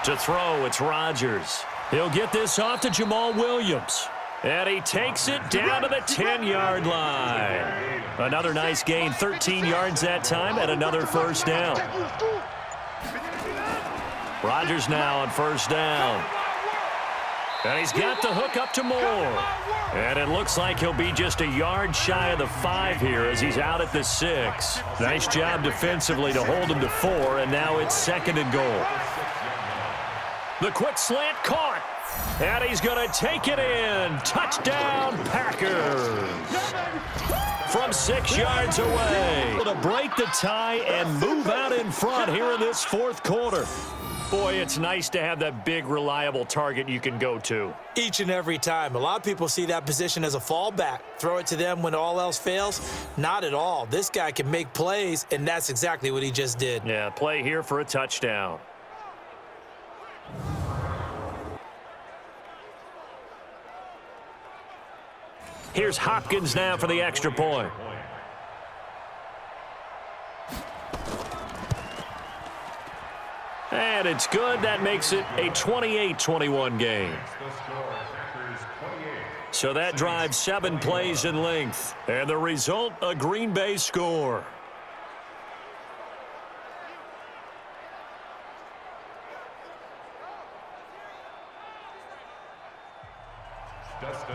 To throw, it's Rodgers. He'll get this off to Jamal Williams. And he takes it down to the 10-yard line. Another nice gain, 13 yards that time, and another first down. Rodgers now on 1st down. And he's got the hook up to Moore. And it looks like he'll be just a yard shy of the 5 here as he's out at the 6. Nice job defensively to hold him to 4, and now it's 2nd and goal. The quick slant caught. And he's going to take it in. Touchdown, Packers. From 6 yards away. To break the tie and move out in front here in this 4th quarter. Boy, it's nice to have that big, reliable target you can go to. Each and every time. A lot of people see that position as a fallback. Throw it to them when all else fails. Not at all. This guy can make plays, and that's exactly what he just did. Yeah, play here for a touchdown. Here's Hopkins now for the extra point. And it's good. That makes it a 28-21 game. So that drives 7 plays in length. And the result, a Green Bay score.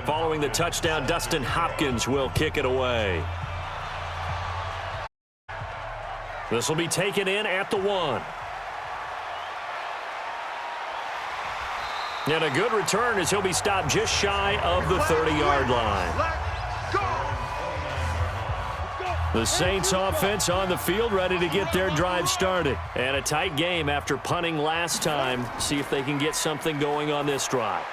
Following the touchdown, Dustin Hopkins will kick it away. This will be taken in at the 1. And a good return as he'll be stopped just shy of the 30-yard line. The Saints offense on the field ready to get their drive started. And a tight game after punting last time. See if they can get something going on this drive.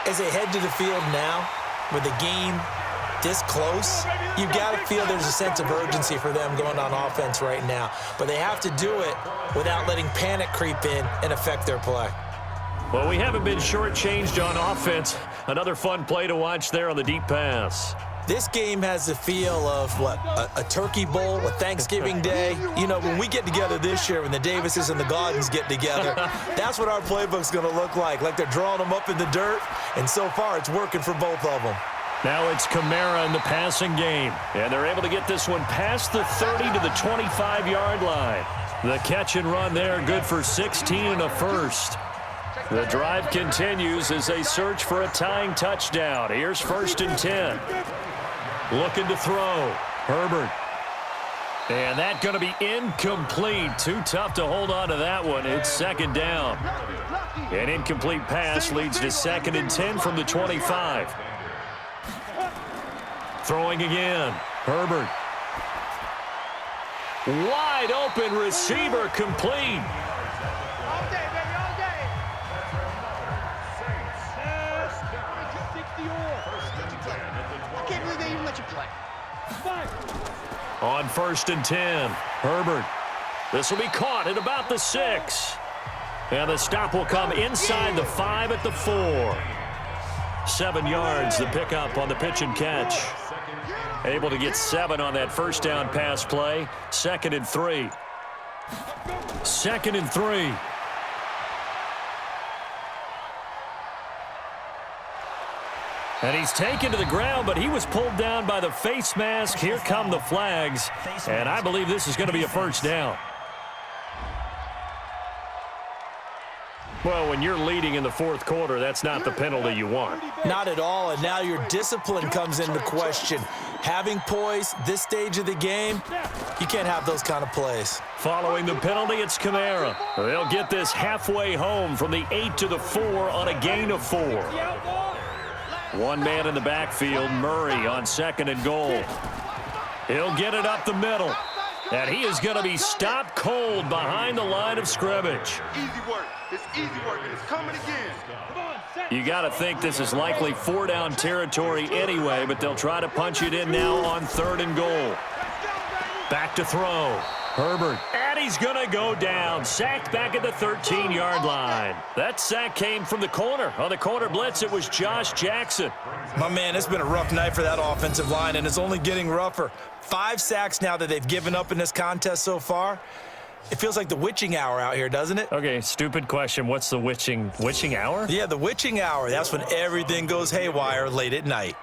As they head to the field now, with the game this close, you've got to feel there's a sense of urgency for them going on offense right now. But they have to do it without letting panic creep in and affect their play. Well, we haven't been shortchanged on offense. Another fun play to watch there on the deep pass. This game has the feel of, what, a turkey bowl, a Thanksgiving day. You know, when we get together this year, when the Davises and the Gaudens get together, that's what our playbook's going to look like they're drawing them up in the dirt, and so far it's working for both of them. Now it's Kamara in the passing game, and they're able to get this one past the 30 to the 25-yard line. The catch and run there, good for 16 and a first. The drive continues as they search for a tying touchdown. Here's 1st and 10. Looking to throw. Herbert. And that's going to be incomplete. Too tough to hold on to that one. It's 2nd down. An incomplete pass leads to 2nd and 10 from the 25. Throwing again. Herbert. Wide open receiver complete. On 1st and 10, Herbert. This will be caught at about the 6. And the stop will come inside the 5 at the 4. 7 yards, the pickup on the pitch and catch. Able to get 7 on that first down pass play. 2nd and 3. 2nd and 3. And he's taken to the ground, but he was pulled down by the face mask. Here come the flags, and I believe this is going to be a first down. Well, when you're leading in the fourth quarter, that's not the penalty you want. Not at all, and now your discipline comes into question. Having poise this stage of the game, you can't have those kind of plays. Following the penalty, it's Kamara. They'll get this halfway home from the 8 to the 4 on a gain of 4. One man in the backfield, Murray on 2nd and goal. He'll get it up the middle, and he is going to be stopped cold behind the line of scrimmage. Easy work. It's easy work, and it's coming again. You got to think this is likely 4-down territory anyway, but they'll try to punch it in now on 3rd and goal. Back to throw. Herbert, and he's going to go down. Sacked back at the 13-yard line. That sack came from the corner. On the corner blitz, it was Josh Jackson. My man, it's been a rough night for that offensive line, and it's only getting rougher. 5 sacks now that they've given up in this contest so far. It feels like the witching hour out here, doesn't it? Okay, stupid question. What's the witching hour? Yeah, the witching hour. That's when everything goes haywire late at night.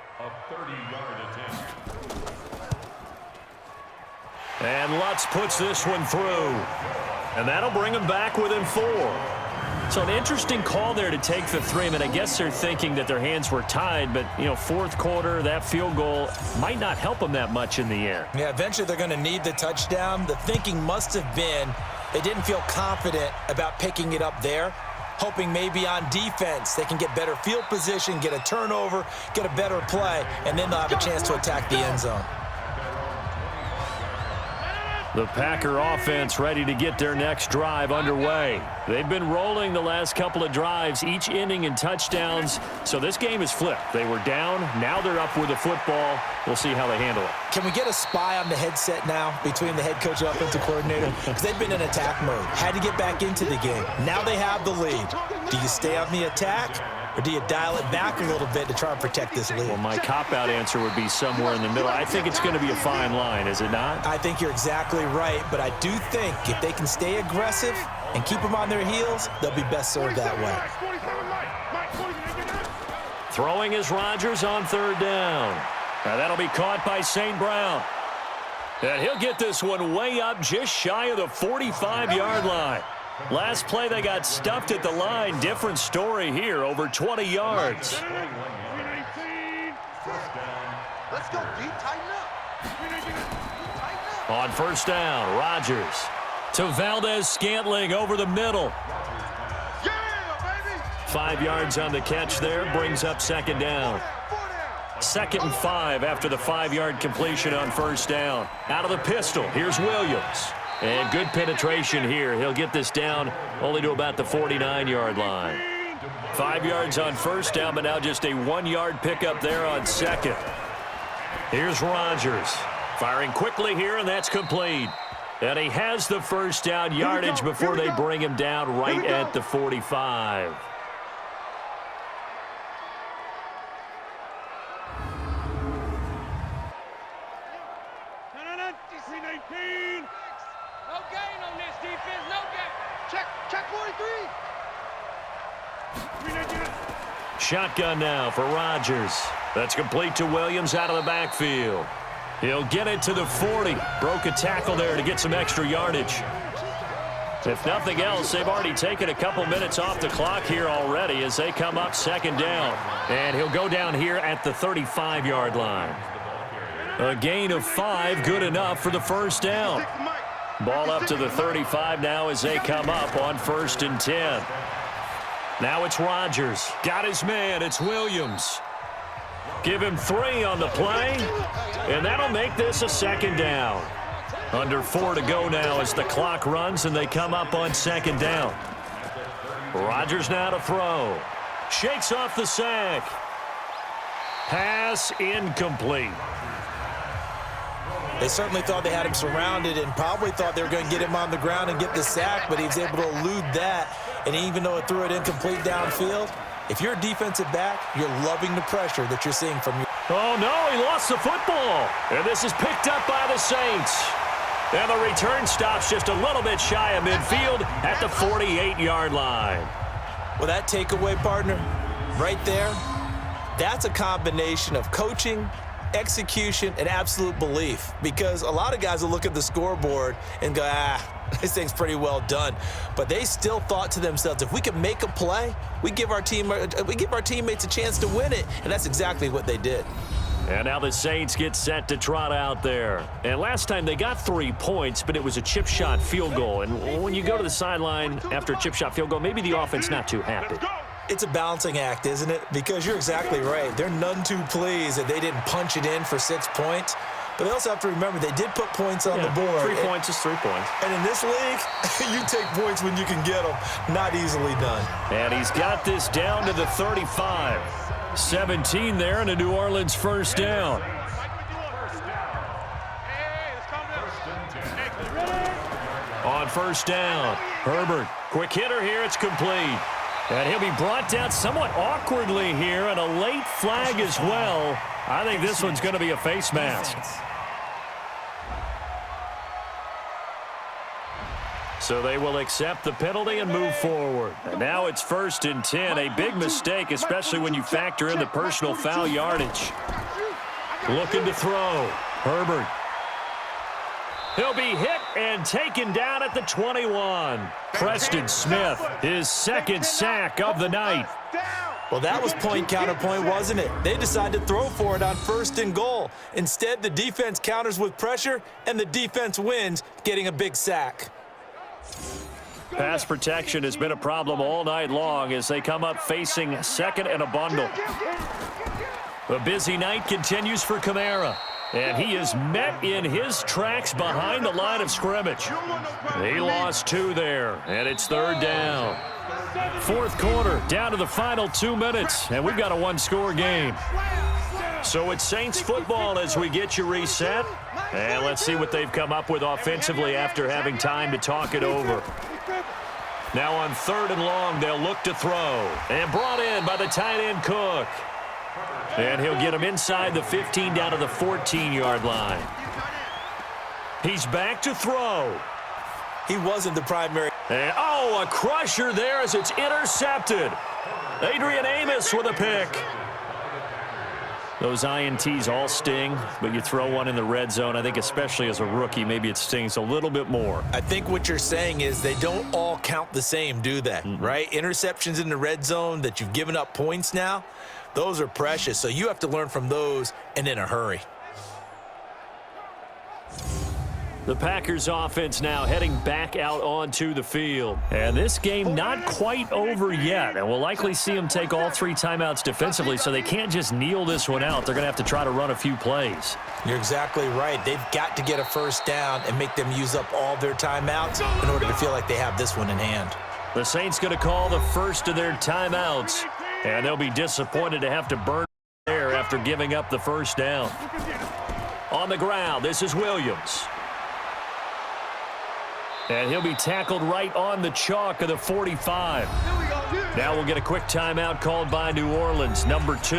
And Lutz puts this one through. And that'll bring him back within 4. So an interesting call there to take the 3. I mean, I guess they're thinking that their hands were tied, but, you know, fourth quarter, that field goal might not help them that much in the end. Yeah, eventually they're going to need the touchdown. The thinking must have been they didn't feel confident about picking it up there, hoping maybe on defense they can get better field position, get a turnover, get a better play, and then they'll have a chance to attack the end zone. The Packer offense ready to get their next drive underway. They've been rolling the last couple of drives, each ending in touchdowns. So this game is flipped. They were down. Now they're up with the football. We'll see how they handle it. Can we get a spy on the headset now between the head coach and offensive coordinator? Because they've been in attack mode. Had to get back into the game. Now they have the lead. Do you stay on the attack? Or do you dial it back a little bit to try and protect this lead? Well, my cop-out answer would be somewhere in the middle. I think it's going to be a fine line, is it not? I think you're exactly right, but I do think if they can stay aggressive and keep them on their heels, they'll be best served that way. Throwing is Rodgers on 3rd down. Now that'll be caught by St. Brown. And he'll get this one way up just shy of the 45-yard line. Last play, they got stuffed at the line. Different story here, over 20 yards. Let's go deep, tighten up. On 1st down, Rodgers to Valdez-Scantling over the middle. Yeah, baby. 5 yards on the catch there, brings up 2nd down. 2nd and 5 after the 5-yard completion on 1st down. Out of the pistol, here's Williams. And good penetration here. He'll get this down only to about the 49-yard line. 5 yards on 1st down, but now just a 1-yard pickup there on 2nd. Here's Rodgers. Firing quickly here, and that's complete. And he has the 1st down yardage before they bring him down right at the 45. No gain on this defense, no gain. Check 43. Shotgun now for Rodgers. That's complete to Williams out of the backfield. He'll get it to the 40. Broke a tackle there to get some extra yardage. If nothing else, they've already taken a couple minutes off the clock here already as they come up 2nd down. And he'll go down here at the 35-yard line. A gain of 5, good enough for the 1st down. Ball up to the 35 now as they come up on 1st and 10. Now it's Rodgers. Got his man. It's Williams. Give him 3 on the play, and that'll make this a 2nd down. Under 4 to go now as the clock runs, and they come up on 2nd down. Rodgers now to throw. Shakes off the sack. Pass incomplete. They certainly thought they had him surrounded and probably thought they were going to get him on the ground and get the sack, but he was able to elude that. And even though it threw it incomplete downfield, if you're a defensive back, you're loving the pressure that you're seeing from you. Oh, no, he lost the football. And this is picked up by the Saints. And the return stops just a little bit shy of midfield at the 48-yard line. Well, that takeaway, partner, right there, that's a combination of coaching, execution, and absolute belief. Because a lot of guys will look at the scoreboard and go, This thing's pretty well done. But they still thought to themselves, if we can make a play, we give our teammates a chance to win it. And that's exactly what they did. And now the Saints get set to trot out there. And last time they got 3 points, but it was a chip shot field goal. And when you go to the sideline after a chip shot field goal, maybe the offense not too happy. It's a balancing act, isn't it? Because you're exactly right. They're none too pleased that they didn't punch it in for 6 points. But they also have to remember they did put points on the board. 3 points is 3 points. And in this league, you take points when you can get them. Not easily done. And he's got this down to the 35. 17 there and a New Orleans first down. On first down, Herbert. Quick hitter here. It's complete. And he'll be brought down somewhat awkwardly here, and a late flag as well. I think this one's going to be a face mask. So they will accept the penalty and move forward. And now it's 1st and 10. A big mistake, especially when you factor in the personal foul yardage. Looking to throw. Herbert. He'll be hit and taken down at the 21. Preston Smith, his 2nd sack of the night. Well, that was point counterpoint, wasn't it? They decided to throw for it on 1st and goal. Instead, the defense counters with pressure, and the defense wins, getting a big sack. Pass protection has been a problem all night long as they come up facing 2nd and a bundle. A busy night continues for Kamara. And he is met in his tracks behind the line of scrimmage. He lost 2 there, and it's 3rd down. 4th quarter, down to the final 2 minutes, and we've got a 1-score game. So it's Saints football as we get you reset. And let's see what they've come up with offensively after having time to talk it over. Now on 3rd and long, they'll look to throw. And brought in by the tight end Cook. And he'll get him inside the 15 down to the 14-yard line. He's back to throw. He wasn't the primary. And, a crusher there as it's intercepted. Adrian Amos with a pick. Those INTs all sting, but you throw one in the red zone, I think especially as a rookie, maybe it stings a little bit more. I think what you're saying is they don't all count the same, do they? Right? Interceptions in the red zone that you've given up points now, those are precious. So you have to learn from those and in a hurry. The Packers offense now heading back out onto the field. And this game not quite over yet. And we'll likely see them take all 3 timeouts defensively, so they can't just kneel this one out. They're going to have to try to run a few plays. You're exactly right. They've got to get a first down and make them use up all their timeouts in order to feel like they have this one in hand. The Saints going to call the first of their timeouts. And they'll be disappointed to have to burn there after giving up the first down. On the ground, this is Williams. And he'll be tackled right on the chalk of the 45. Now we'll get a quick timeout called by New Orleans, number 2,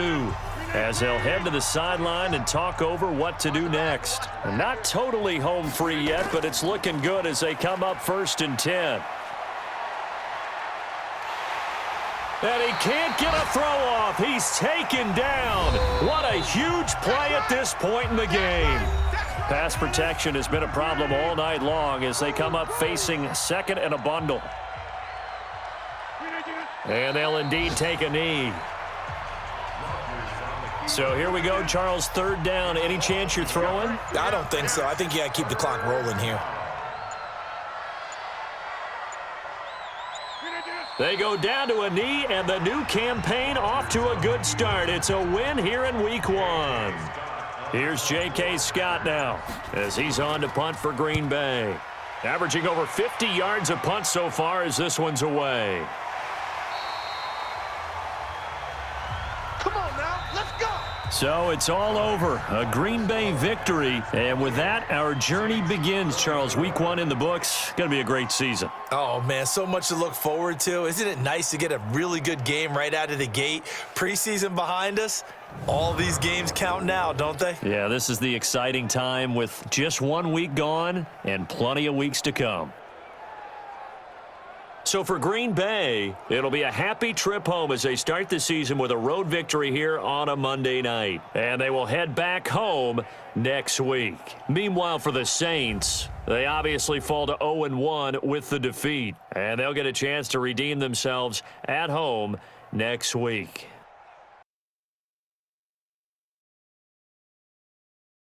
as they'll head to the sideline and talk over what to do next. Not totally home free yet, but it's looking good as they come up 1st and 10. And he can't get a throw off. He's taken down. What a huge play at this point in the game. Pass protection has been a problem all night long as they come up facing 2nd and a bundle. And they'll indeed take a knee. So here we go, Charles, 3rd down. Any chance you're throwing? I don't think so. I think you got to keep the clock rolling here. They go down to a knee, and the new campaign off to a good start. It's a win here in Week 1. Here's J.K. Scott now as he's on to punt for Green Bay. Averaging over 50 yards a punt so far as this one's away. Come on now, let's go. So it's all over. A Green Bay victory. And with that, our journey begins, Charles. Week 1 in the books. Going to be a great season. Oh, man, so much to look forward to. Isn't it nice to get a really good game right out of the gate? Preseason behind us. All these games count now, don't they? Yeah, this is the exciting time with just 1 week gone and plenty of weeks to come. So for Green Bay, it'll be a happy trip home as they start the season with a road victory here on a Monday night. And they will head back home next week. Meanwhile, for the Saints, they obviously fall to 0-1 with the defeat. And they'll get a chance to redeem themselves at home next week.